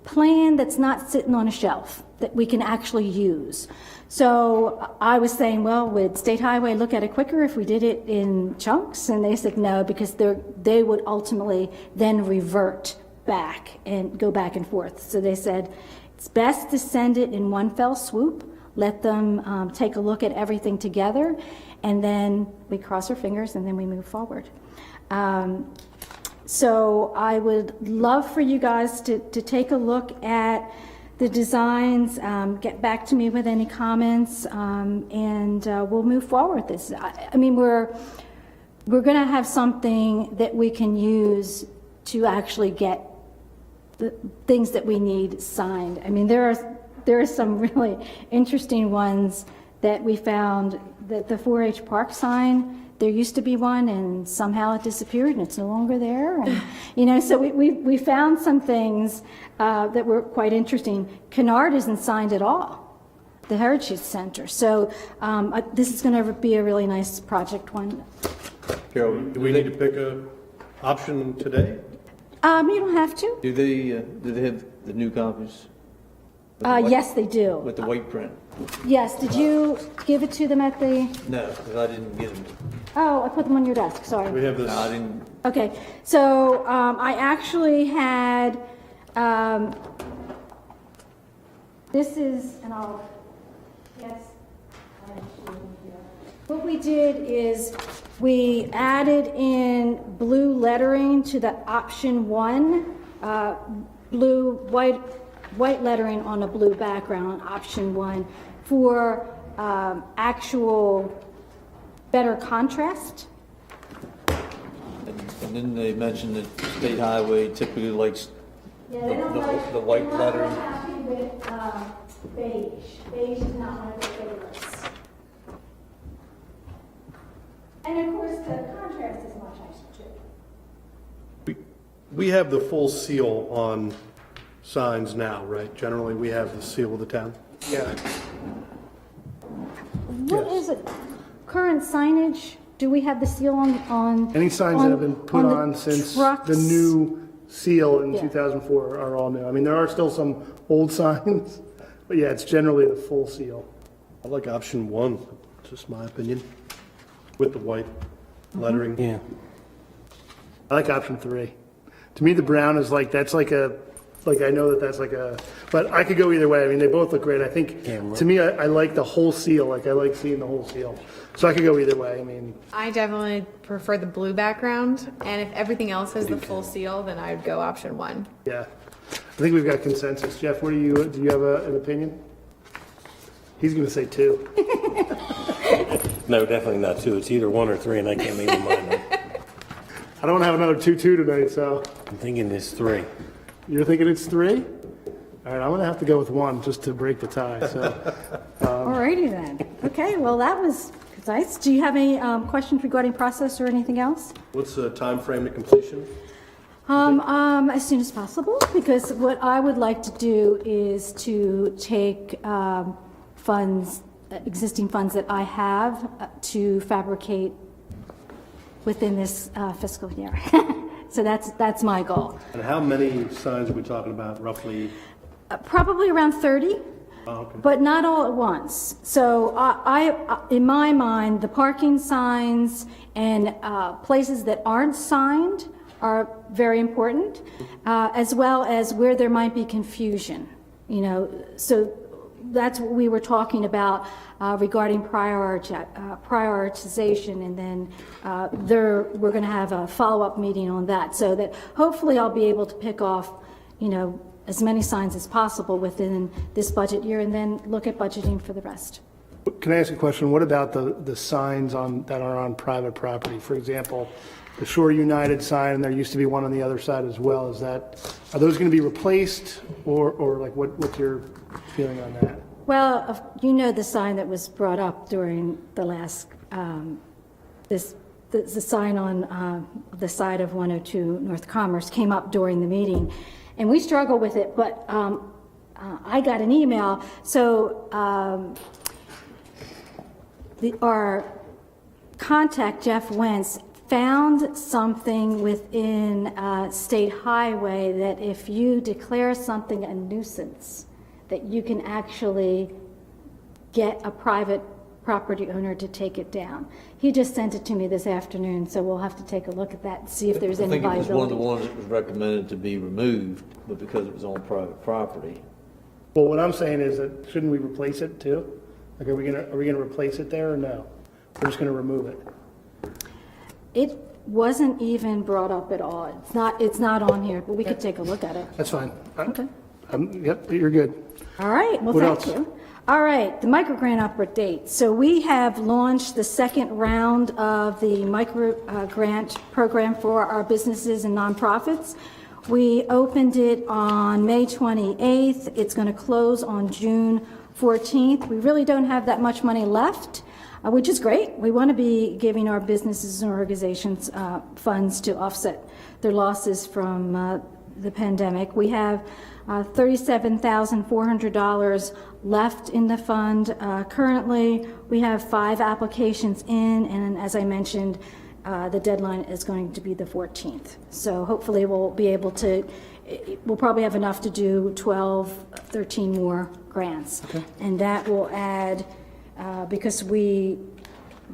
plan that's not sitting on a shelf that we can actually use. So I was saying, well, would State Highway look at it quicker if we did it in chunks? And they said no, because they would ultimately then revert back and go back and forth. So they said it's best to send it in one fell swoop, let them take a look at everything together, and then we cross our fingers and then we move forward. So I would love for you guys to take a look at the designs, get back to me with any comments, and we'll move forward with this. I mean, we're going to have something that we can use to actually get the things that we need signed. I mean, there are there are some really interesting ones that we found, that the 4-H park sign, there used to be one and somehow it disappeared and it's no longer there. And, so we found some things that were quite interesting. Kennard isn't signed at all, the Heritage Center. So this is going to be a really nice project one. Carol, do we need to pick a option today? You don't have to. Do they have the new copies? With the white- Yes, they do. With the white print? Yes, did you give it to them at the, No, because I didn't get them. oh, I put them on your desk, sorry. We have this. No, I didn't. Okay, so I actually had, this is, and I'll, yes, what we did is we added in blue lettering to the option 1, white lettering on a blue background, option 1, for actual better contrast. And then they mentioned that State Highway typically likes Yeah, they don't like, the white they're lettering. not happy with beige. Beige is not one of their favorites. And of course, the contrast is much nicer too. We have the full seal on signs now, right? Generally, we have the seal of the town. Yeah. What is it? Current signage? Do we have the seal on? Any signs that have been put the on since trucks? the new seal in Yeah. 2004 are all new. I mean, there are still some old signs, but yeah, it's generally the full seal. I like option 1, just my opinion, with the white lettering. Yeah. I like option 3. To me, the brown is like, that's like a, like I know that's like a, but I could go either way. I mean, they both look great. I think, to me, I like the whole seal. Like I like seeing the whole seal. So I could go either way. I mean, I definitely prefer the blue background, and if everything else has the full seal, then I would go option 1. yeah. I think we've got consensus. Jeff, what do you have an opinion? He's going to say 2. No, definitely not 2. It's either 1 or 3, and I can't make my mind up. I don't want to have another 2-2 tonight, so I'm thinking it's 3. you're thinking it's 3? All right, I'm going to have to go with 1 just to break the tie. So Alrighty then. Okay, well, that was concise. Do you have any questions regarding process or anything else? What's the time frame to completion? As soon as possible, because what I would like to do is to take funds, existing funds that I have to fabricate within this fiscal year. So that's my goal. And how many signs are we talking about, roughly? Probably around 30. Oh, okay. But not all at once. So I in my mind, the parking signs and places that aren't signed are very important, as well as where there might be confusion, so that's what we were talking about regarding prioritization, and then we're going to have a follow-up meeting on that, so that hopefully I'll be able to pick off, as many signs as possible within this budget year, and then look at budgeting for the rest. can I ask a question? What about the signs that are on private property? For example, the Shore United sign, and there used to be one on the other side as well. Are those going to be replaced, or like what's your feeling on that? Well, the sign that was brought up during the last, the sign on the side of 102 North Commerce came up during the meeting, and we struggle with it, but I got an email. So our contact, Jeff Wentz, found something within State Highway that if you declare something a nuisance, that you can actually get a private property owner to take it down. He just sent it to me this afternoon, so we'll have to take a look at that and see if there's any I think it was one of the viability. ones that was recommended to be removed, but because it was on private property. Well, what I'm saying is that shouldn't we replace it too? Like, are we gonna replace it there or no? We're just gonna remove it. It wasn't even brought up at all. It's not on here, but we could take a look at it. That's fine. Okay. Yep, you're good. All right, well, What thank else? you. All right, the microgrant update. So we have launched the second round of the microgrant program for our businesses and nonprofits. We opened it on May 28th. It's going to close on June 14th. We really don't have that much money left, which is great. We want to be giving our businesses and organizations funds to offset their losses from the pandemic. We have $37,400 left in the fund. Currently, we have 5 applications in, and as I mentioned, the deadline is going to be the 14th. So hopefully we'll be able to, we'll probably have enough to do 12, 13 more grants. Okay. And that will add, because we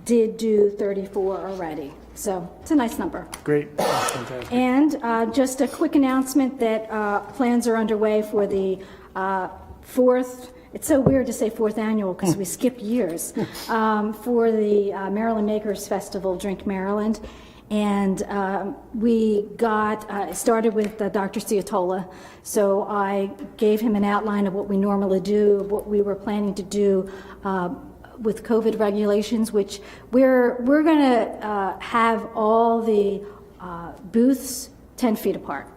did do 34 already. So it's a nice number. Great. Fantastic. And just a quick announcement that plans are underway for the 4th, it's so weird to say 4th annual because we skip years, for the Maryland Makers Festival, Drink Maryland. And we got, it started with Dr. Ciatola. So I gave him an outline of what we normally do, what we were planning to do with COVID regulations, which we're going to have all the booths 10 feet apart.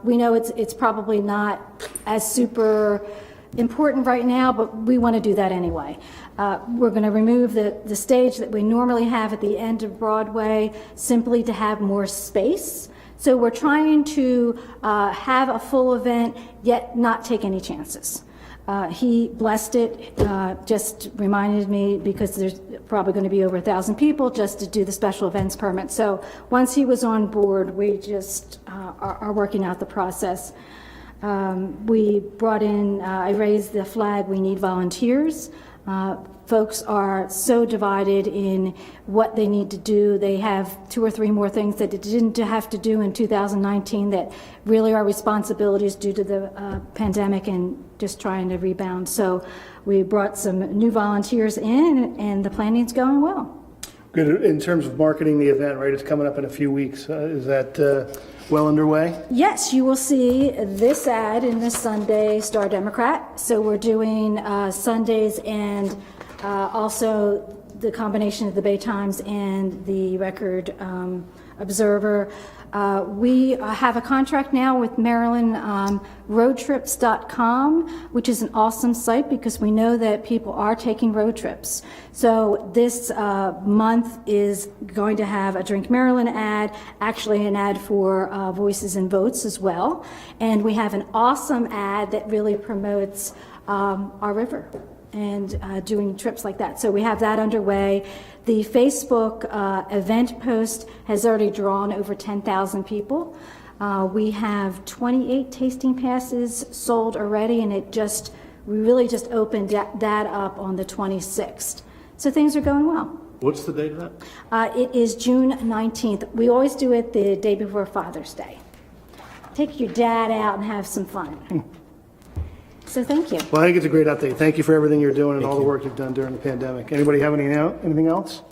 We know it's probably not as super important right now, but we want to do that anyway. We're going to remove the stage that we normally have at the end of Broadway simply to have more space. So we're trying to have a full event, yet not take any chances. He blessed it, just reminded me, because there's probably going to be over 1,000 people, just to do the special events permit. So once he was on board, we just are working out the process. We brought in, I raised the flag, we need volunteers. Folks are so divided in what they need to do. They have 2 or 3 more things that they didn't have to do in 2019 that really are responsibilities due to the pandemic and just trying to rebound. So we brought some new volunteers in, and the planning's going well. Good. In terms of marketing the event, right? It's coming up in a few weeks. Is that well underway? Yes, you will see this ad in the Sunday Star Democrat. So we're doing Sundays and also the combination of the Bay Times and the Record Observer. We have a contract now with Maryland roadtrips.com, which is an awesome site because we know that people are taking road trips. So this month is going to have a Drink Maryland ad, actually an ad for Voices and Votes as well. And we have an awesome ad that really promotes our river and doing trips like that. So we have that underway. The Facebook event post has already drawn over 10,000 people. We have 28 tasting passes sold already, and we really just opened that up on the 26th. So things are going well. What's the date of that? It is June 19th. We always do it the day before Father's Day. Take your dad out and have some fun. So thank you. Well, I think it's a great update. Thank you for everything you're doing and all the work you've done during the pandemic. Anybody have anything else?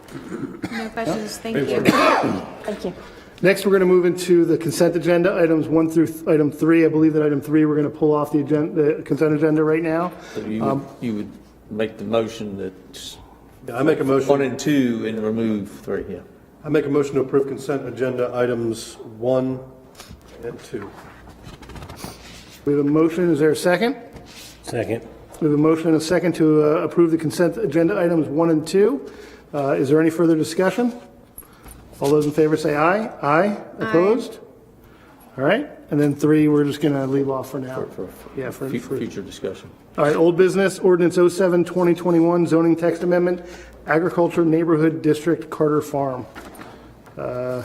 No questions, thank you. Thank you. Next, we're going to move into the consent agenda, items 1 through item 3. I believe that item 3 we're going to pull off the consent agenda right now. So you would make the motion that I make a motion. 1 and 2 and remove 3, yeah. I make a motion to approve consent agenda items 1 and 2. We have a motion. Is there a second? Second. We have a motion and a second to approve the consent agenda items 1 and 2. Is there any further discussion? All those in favor say aye. Aye. Opposed? All right. And then 3, we're just going to leave off for now. For future discussion. All right. Old business, ordinance 07-2021, zoning text amendment, agriculture neighborhood district, Carter Farm. I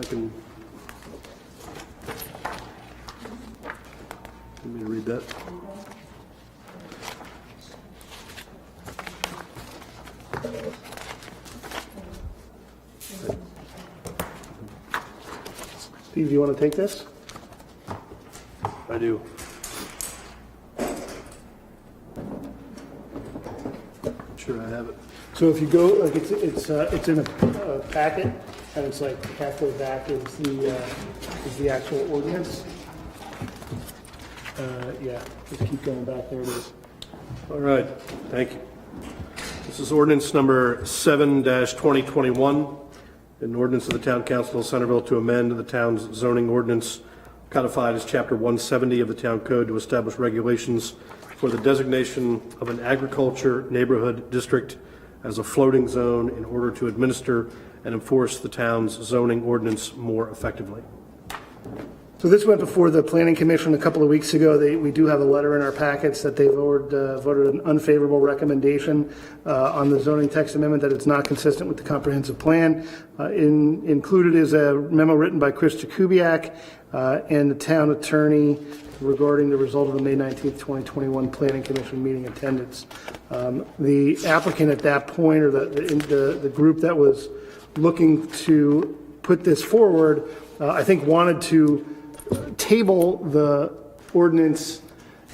can. Let me read that. Steve, do you want to take this? I do. Sure, I have it. So if you go, like it's in a packet, and it's like halfway back is the actual ordinance. Yeah, just keep going back. There it is. All right, thank you. This is ordinance number 7-2021, an ordinance of the Town Council of Centreville to amend the town's zoning ordinance codified as Chapter 170 of the Town Code to establish regulations for the designation of an agriculture neighborhood district as a floating zone in order to administer and enforce the town's zoning ordinance more effectively. So this went before the Planning Commission a couple of weeks ago. We do have a letter in our packets that they voted an unfavorable recommendation on the zoning text amendment, that it's not consistent with the comprehensive plan. Included is a memo written by Chris Jakubiak and the town attorney regarding the result of the May 19th, 2021 Planning Commission meeting attendance. The applicant at that point, or the group that was looking to put this forward, I think wanted to table the ordinance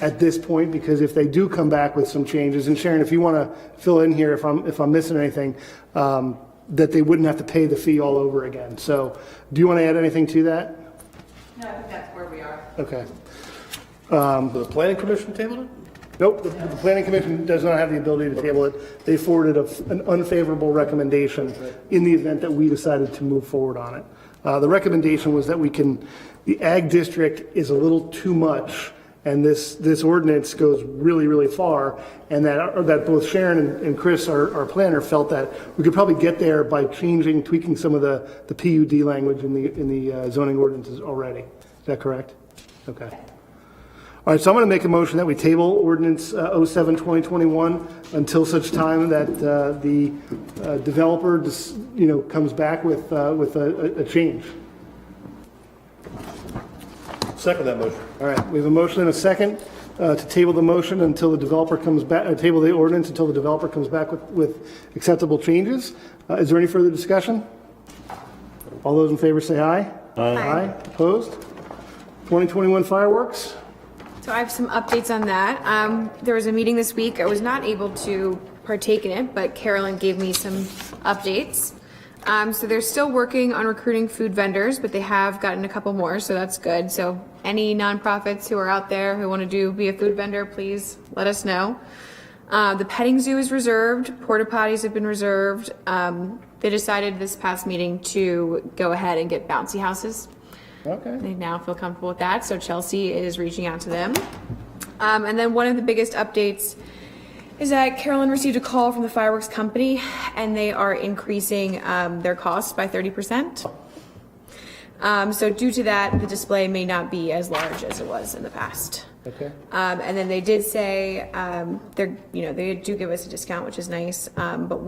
at this point, because if they do come back with some changes, and Sharon, if you want to fill in here if I'm missing anything, that they wouldn't have to pay the fee all over again. So do you want to add anything to that? No, I think that's where we are. Okay. The Planning Commission tabled it? Nope, the Planning Commission does not have the ability to table it. They forwarded an unfavorable recommendation in the event that we decided to move forward on it. The recommendation was that the ag district is a little too much, and this ordinance goes really, really far, and that both Sharon and Chris, our planner, felt that we could probably get there by tweaking some of the PUD language in the zoning ordinances already. Is that correct? Okay. All right, so I'm going to make a motion that we table ordinance 07-2021 until such time that the developer comes back with a change. Second that motion. All right, we have a motion and a second to table the motion until the developer comes back, table the ordinance until the developer comes back with acceptable changes. Is there any further discussion? All those in favor say aye. Aye. Opposed? 2021 fireworks? So I have some updates on that. There was a meeting this week. I was not able to partake in it, but Carolyn gave me some updates. So they're still working on recruiting food vendors, but they have gotten a couple more, so that's good. So any nonprofits who are out there who want to be a food vendor, please let us know. The petting zoo is reserved. Porta potties have been reserved. They decided this past meeting to go ahead and get bouncy houses. Okay. They now feel comfortable with that, so Chelsea is reaching out to them. And then one of the biggest updates is that Carolyn received a call from the fireworks company, and they are increasing their costs by 30%. So due to that, the display may not be as large as it was in the past. Okay. And then they did say they do give us a discount, which is nice. But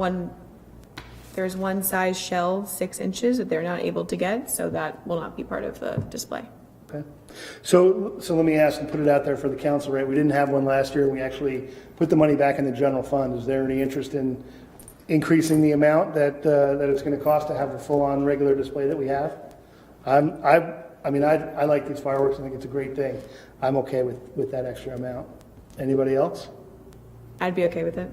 there's one size shell, 6 inches, that they're not able to get, so that will not be part of the display. Okay. So let me ask and put it out there for the council, right? We didn't have one last year. We actually put the money back in the general fund. Is there any interest in increasing the amount that it's going to cost to have the full-on regular display that we have? I like these fireworks. I think it's a great thing. I'm okay with that extra amount. Anybody else? I'd be okay with it.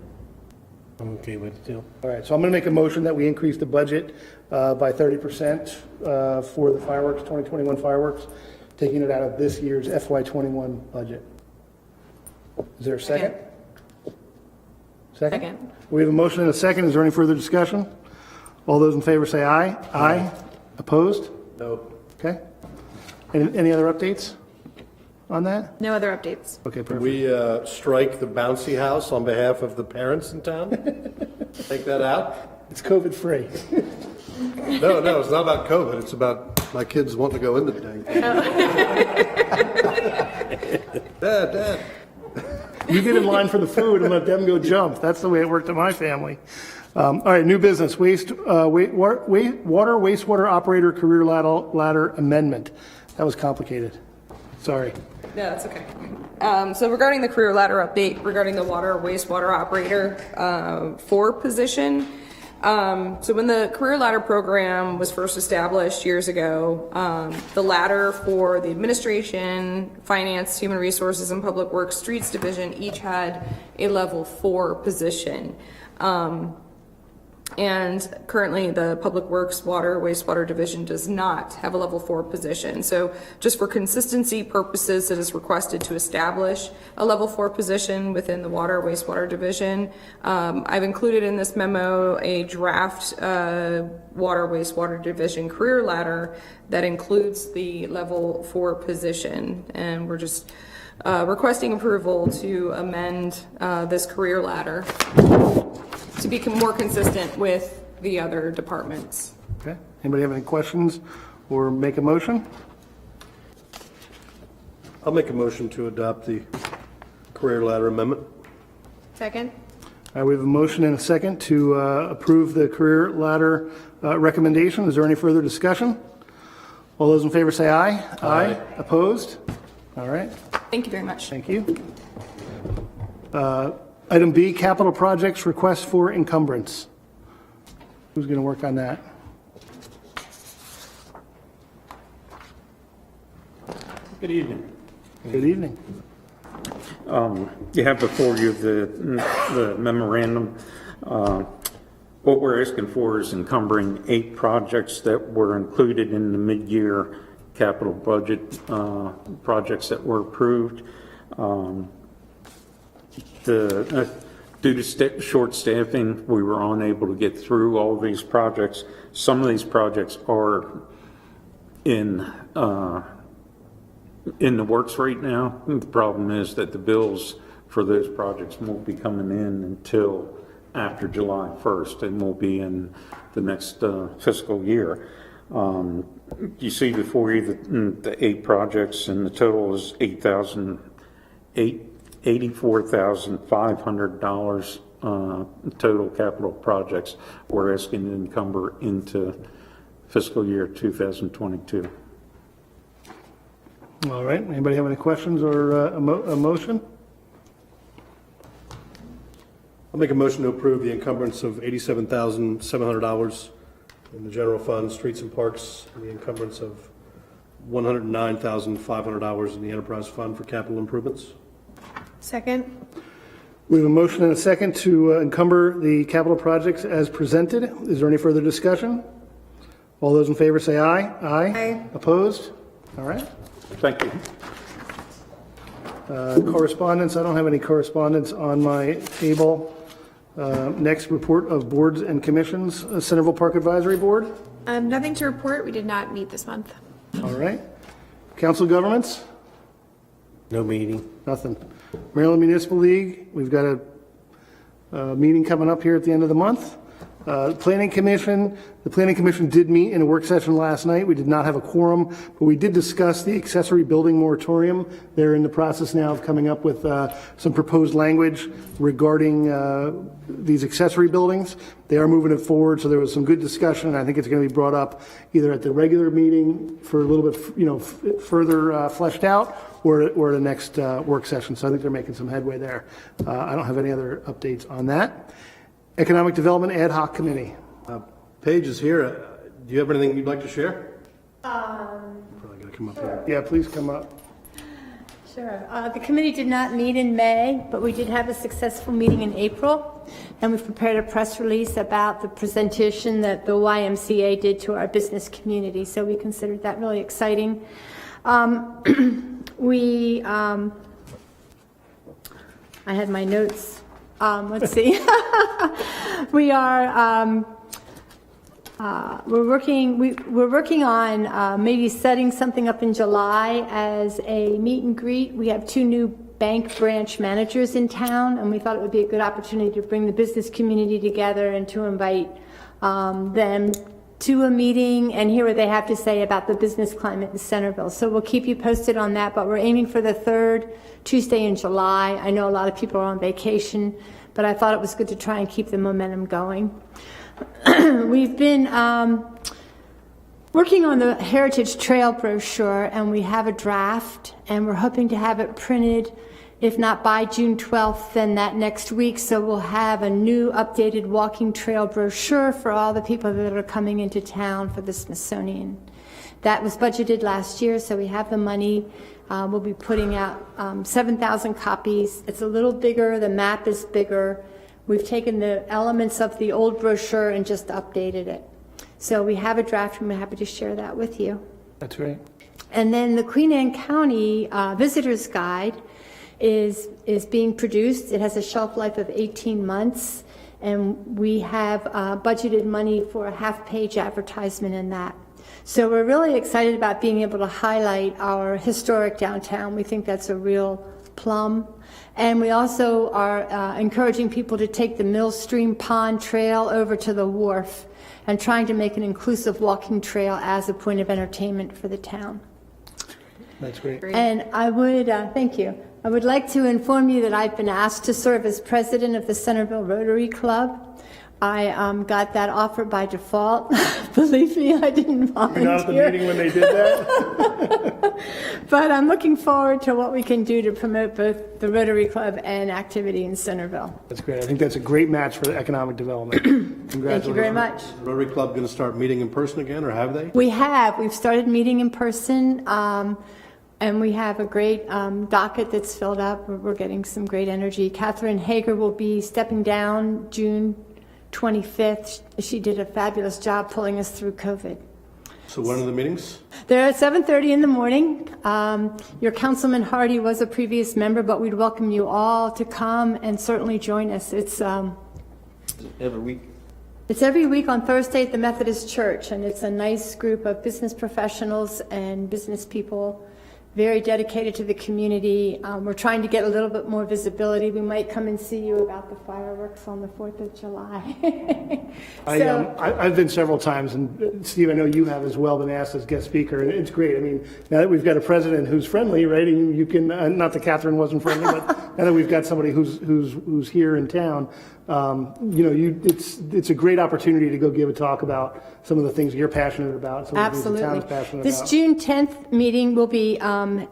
I'm okay with it too. All right, so I'm going to make a motion that we increase the budget by 30% for the fireworks, 2021 fireworks, taking it out of this year's FY21 budget. Is there a second? Second. We have a motion and a second. Is there any further discussion? All those in favor say aye. Aye. Opposed? No. Okay. Any other updates on that? No other updates. Okay, perfect. We strike the bouncy house on behalf of the parents in town? Take that out? It's COVID-free. No, it's not about COVID. It's about my kids wanting to go in the dang thing. Dad. You get in line for the food and let them go jump. That's the way it worked in my family. All right, new business, wastewater operator career ladder amendment. That was complicated. Sorry. No, that's okay. So regarding the career ladder update, regarding the wastewater operator 4 position, so when the career ladder program was first established years ago, the ladder for the administration, finance, human resources, and public works, streets division each had a level 4 position. And currently, the Public Works Water Wastewater Division does not have a level 4 position. So just for consistency purposes, it is requested to establish a level 4 position within the Water Wastewater Division. I've included in this memo a draft Water Wastewater Division career ladder that includes the level 4 position. And we're just requesting approval to amend this career ladder to be more consistent with the other departments. Okay. Anybody have any questions or make a motion? I'll make a motion to adopt the career ladder amendment. Second? We have a motion and a second to approve the career ladder recommendation. Is there any further discussion? All those in favor say aye. Aye. Opposed? All right. Thank you very much. Thank you. Item B, capital projects request for encumbrance. Who's going to work on that? Good evening. Good evening. You have before you the memorandum. What we're asking for is encumbering 8 projects that were included in the mid-year capital budget projects that were approved. Due to short staffing, we were unable to get through all of these projects. Some of these projects are in the works right now. The problem is that the bills for those projects won't be coming in until after July 1st and will be in the next fiscal year. You see before you the 8 projects, and the total is $84,500 total capital projects we're asking to encumber into fiscal year 2022. All right. Anybody have any questions or a motion? I'll make a motion to approve the encumbrance of $87,700 in the general fund, streets and parks, and the encumbrance of $109,500 in the enterprise fund for capital improvements. Second? We have a motion and a second to encumber the capital projects as presented. Is there any further discussion? All those in favor say aye. Aye. Aye. Opposed? All right. Thank you. Correspondence, I don't have any correspondence on my table. Next, report of boards and commissions. Centreville Park Advisory Board. Nothing to report. We did not meet this month. All right. Council governments. No meeting. Nothing. Maryland Municipal League, we've got a meeting coming up here at the end of the month. Planning Commission, the Planning Commission did meet in a work session last night. We did not have a quorum, but we did discuss the accessory building moratorium. They're in the process now of coming up with some proposed language regarding these accessory buildings. They are moving it forward, so there was some good discussion. I think it's going to be brought up either at the regular meeting for a little bit, further fleshed out, or at the next work session. So I think they're making some headway there. I don't have any other updates on that. Economic Development Ad Hoc Committee. Paige is here. Do you have anything you'd like to share? Probably going to come up here. Yeah, please come up. Sure. The committee did not meet in May, but we did have a successful meeting in April, and we've prepared a press release about the presentation that the YMCA did to our business community, so we considered that really exciting. I had my notes. Let's see. We're working on maybe setting something up in July as a meet and greet. We have 2 new bank branch managers in town, and we thought it would be a good opportunity to bring the business community together and to invite them to a meeting and hear what they have to say about the business climate in Centreville. So we'll keep you posted on that, but we're aiming for the 3rd Tuesday in July. I know a lot of people are on vacation, but I thought it was good to try and keep the momentum going. We've been working on the Heritage Trail brochure, and we have a draft, and we're hoping to have it printed, if not by June 12th, then that next week. So we'll have a new updated walking trail brochure for all the people that are coming into town for the Smithsonian. That was budgeted last year, so we have the money. We'll be putting out 7,000 copies. It's a little bigger. The map is bigger. We've taken the elements of the old brochure and just updated it. So we have a draft, and we're happy to share that with you. That's great. And then the Queen Anne County Visitor's Guide is being produced. It has a shelf life of 18 months, and we have budgeted money for a half-page advertisement in that. So we're really excited about being able to highlight our historic downtown. We think that's a real plum. And we also are encouraging people to take the Mill Stream Pond Trail over to the wharf and trying to make an inclusive walking trail as a point of entertainment for the town. That's great. And I would, thank you. I would like to inform you that I've been asked to serve as president of the Centreville Rotary Club. I got that offer by default. Believe me, I didn't volunteer. You're not at the meeting when they did that? But I'm looking forward to what we can do to promote both the Rotary Club and activity in Centreville. That's great. I think that's a great match for economic development. Congratulations. Thank you very much. Is the Rotary Club going to start meeting in person again, or have they? We have. We've started meeting in person, and we have a great docket that's filled up. We're getting some great energy. Catherine Hager will be stepping down June 25th. She did a fabulous job pulling us through COVID. So when are the meetings? They're at 7:30 in the morning. Your Councilman Hardy was a previous member, but we'd welcome you all to come and certainly join us. It's Every week? It's every week on Thursday at the Methodist Church, and it's a nice group of business professionals and business people, very dedicated to the community. We're trying to get a little bit more visibility. We might come and see you about the fireworks on the 4th of July. I've been several times, and Steve, I know you have as well, been asked as guest speaker, and it's great. I mean, now that we've got a president who's friendly, right, and you can, not that Catherine wasn't friendly, but now that we've got somebody who's here in town, it's a great opportunity to go give a talk about some of the things you're passionate about, some of the things the town's passionate This about. June 10th meeting will be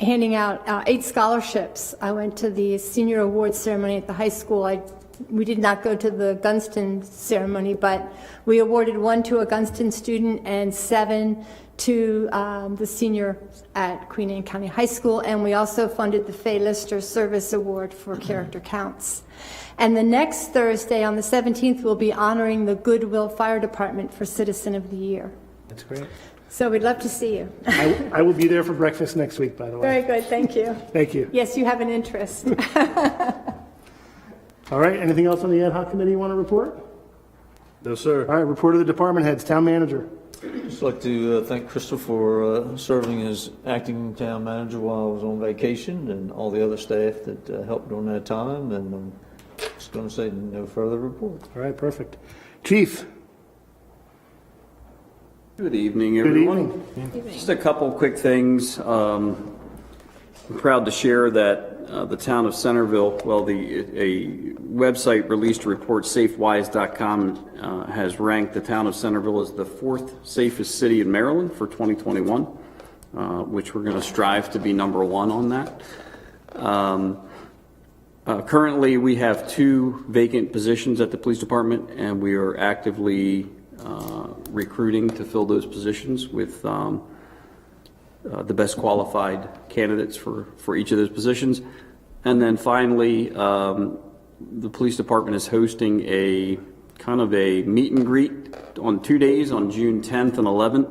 handing out 8 scholarships. I went to the senior awards ceremony at the high school. We did not go to the Gunston ceremony, but we awarded 1 to a Gunston student and 7 to the senior at Queen Anne County High School, and we also funded the Fay Lister Service Award for Character Counts. And the next Thursday, on the 17th, we'll be honoring the Goodwill Fire Department for Citizen of the Year. That's great. So we'd love to see you. I will be there for breakfast next week, by the way. Very good, thank you. Thank you. Yes, you have an interest. All right, anything else on the ad hoc committee you want to report? No, sir. All right, report of the department heads, town manager. Just like to thank Crystal for serving as acting town manager while I was on vacation, and all the other staff that helped during that time, and I'm just going to say no further report. All right, perfect. Chief. Good evening, Good everyone. evening. Just a couple quick things. I'm proud to share that the town of Centreville, a website released a report, safewise.com, has ranked the town of Centreville as the 4th safest city in Maryland for 2021, which we're going to strive to be number 1 on that. Currently, we have 2 vacant positions at the police department, and we are actively recruiting to fill those positions with the best qualified candidates for each of those positions. And then finally, the police department is hosting a kind of a meet and greet on 2 days, on June 10th and 11th.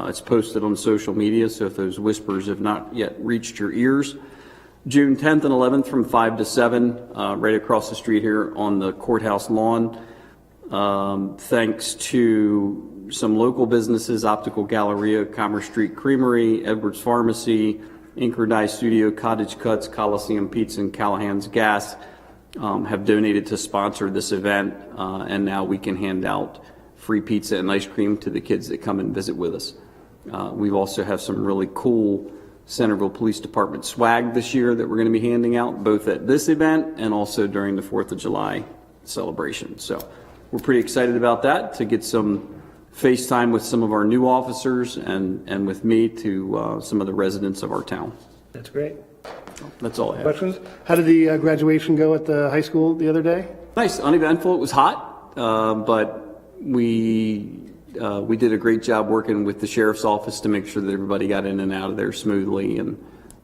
It's posted on social media, so if those whispers have not yet reached your ears. June 10th and 11th from 5 to 7, right across the street here on the courthouse lawn. Thanks to some local businesses, Optical Galleria, Commerce Street Creamery, Edwards Pharmacy, Ink or Dye Studio, Cottage Cuts, Coliseum Pizza, and Callahan's Gas have donated to sponsor this event, and now we can hand out free pizza and ice cream to the kids that come and visit with us. We also have some really cool Centreville Police Department swag this year that we're going to be handing out, both at this event and also during the 4th of July celebration. So we're pretty excited about that, to get some FaceTime with some of our new officers and with me to some of the residents of our town. That's great. That's all I have. Questions? How did the graduation go at the high school the other day? Nice, uneventful. It was hot, but we did a great job working with the sheriff's office to make sure that everybody got in and out of there smoothly. And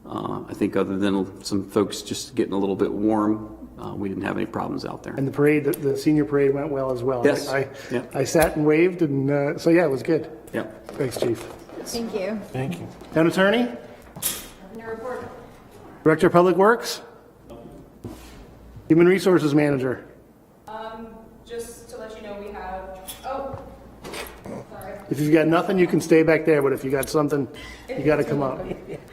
I think other than some folks just getting a little bit warm, we didn't have any problems out there. And the parade, the senior parade went well as well. Yes. I sat and waved, and so yeah, it was good. Yep. Thanks, Chief. Thank you. Thank you. Town Attorney? Director of Public Works? Human Resources Manager? Just to let you know, we have, oh, sorry. If you've got nothing, you can stay back there, but if you got something, you got to come up.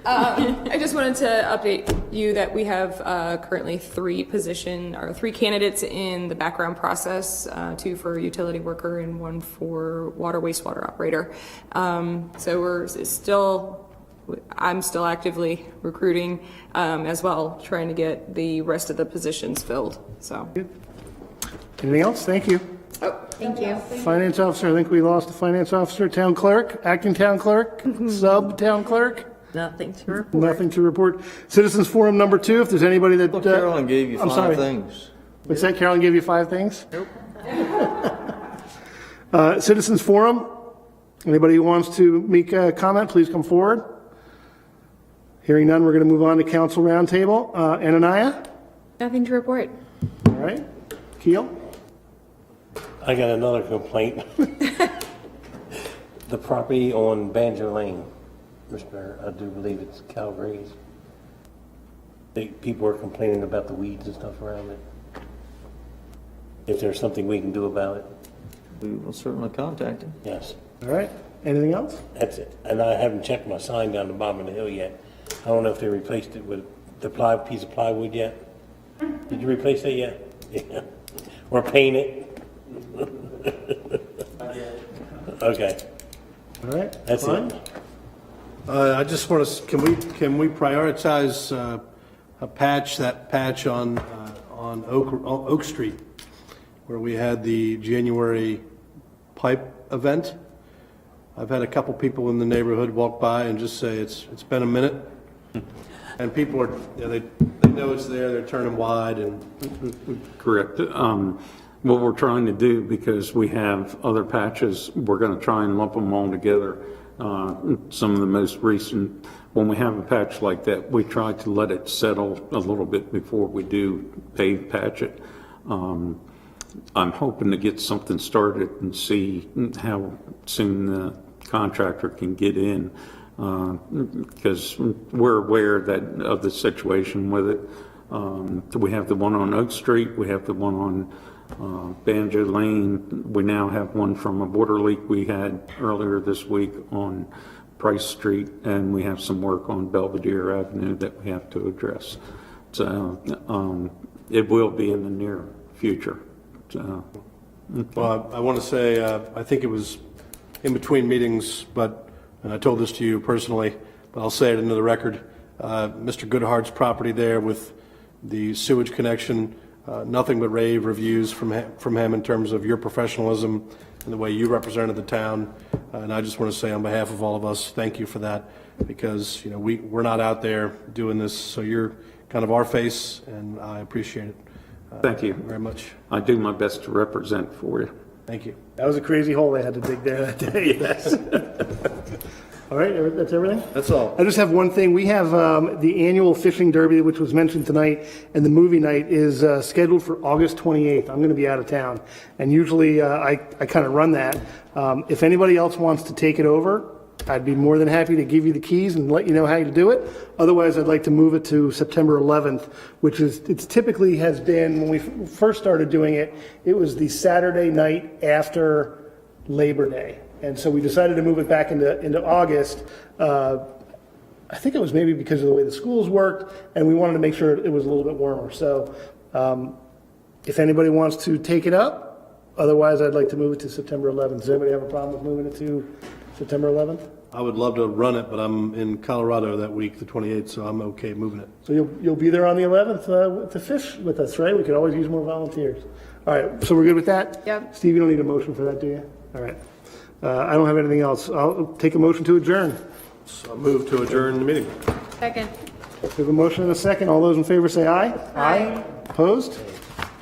I just wanted to update you that we have currently three candidates in the background process, 2 for utility worker and 1 for water wastewater operator. So I'm still actively recruiting as well, trying to get the rest of the positions filled. So. Anything else? Thank you. Oh, thank you. Finance officer, I think we lost the finance officer. Town clerk, acting town clerk, sub town clerk. Nothing to report. Nothing to report. Citizens Forum number 2, if there's anybody that... Well, Carolyn gave you I'm 5 sorry. things. What's that? Carolyn gave you 5 things? Nope. Citizens Forum. Anybody who wants to make a comment, please come forward. Hearing none, we're going to move on to council roundtable. Anania? Nothing to report. All right. Keel? I got another complaint. The property on Banjo Lane, I do believe it's Calgary's. People are complaining about the weeds and stuff around it. If there's something we can do about it. We will certainly contact him. Yes. All right. Anything else? That's it. And I haven't checked my sign down the bottom of the hill yet. I don't know if they replaced it with the piece of plywood yet. Did you replace that yet? Yeah. Or paint it? Okay. All right. That's Fine. it. I just want to, can we prioritize that patch on Oak Street, where we had the January pipe event? I've had a couple people in the neighborhood walk by and just say it's been a minute, and people are, they know it's there, they're turning wide and. Correct. What we're trying to do, because we have other patches, we're going to try and lump them all together. Some of the most recent, when we have a patch like that, we try to let it settle a little bit before we do pave patch it. I'm hoping to get something started and see how soon the contractor can get in, because we're aware of the situation with it. We have the one on Oak Street, we have the one on Banjo Lane. We now have one from a water leak we had earlier this week on Price Street, and we have some work on Belvedere Avenue that we have to address. So it will be in the near future. So, okay. Well, I want to say, I think it was in between meetings, and I told this to you personally, but I'll say it into the record, Mr. Goodhart's property there with the sewage connection, nothing but rave reviews from him in terms of your professionalism and the way you represented the town. And I just want to say on behalf of all of us, thank you for that, because we're not out there doing this, so you're kind of our face, and I appreciate it. Thank you very much. I do my best to represent for you. Thank you. That was a crazy hole they had to dig there that day. Yes. All right, that's everything? That's all. I just have one thing. We have the annual fishing derby, which was mentioned tonight, and the movie night is scheduled for August 28th. I'm going to be out of town, and usually I kind of run that. If anybody else wants to take it over, I'd be more than happy to give you the keys and let you know how to do it. Otherwise, I'd like to move it to September 11th, which is, it's typically has been, when we first started doing it, it was the Saturday night after Labor Day. And so we decided to move it back into August. I think it was maybe because of the way the schools worked, and we wanted to make sure it was a little bit warmer. So if anybody wants to take it up, otherwise I'd like to move it to September 11th. Does anybody have a problem with moving it to September 11th? I would love to run it, but I'm in Colorado that week, the 28th, so I'm okay moving it. So you'll be there on the 11th to fish with us, right? We could always use more volunteers. All right, so we're good with that? Yep. Steve, you don't need a motion for that, do you? All right. I don't have anything else. I'll take a motion to adjourn. So I'll move to adjourn the meeting. Second. We have a motion and a second. All those in favor say aye. Aye. Opposed?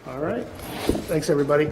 All right. Thanks, everybody.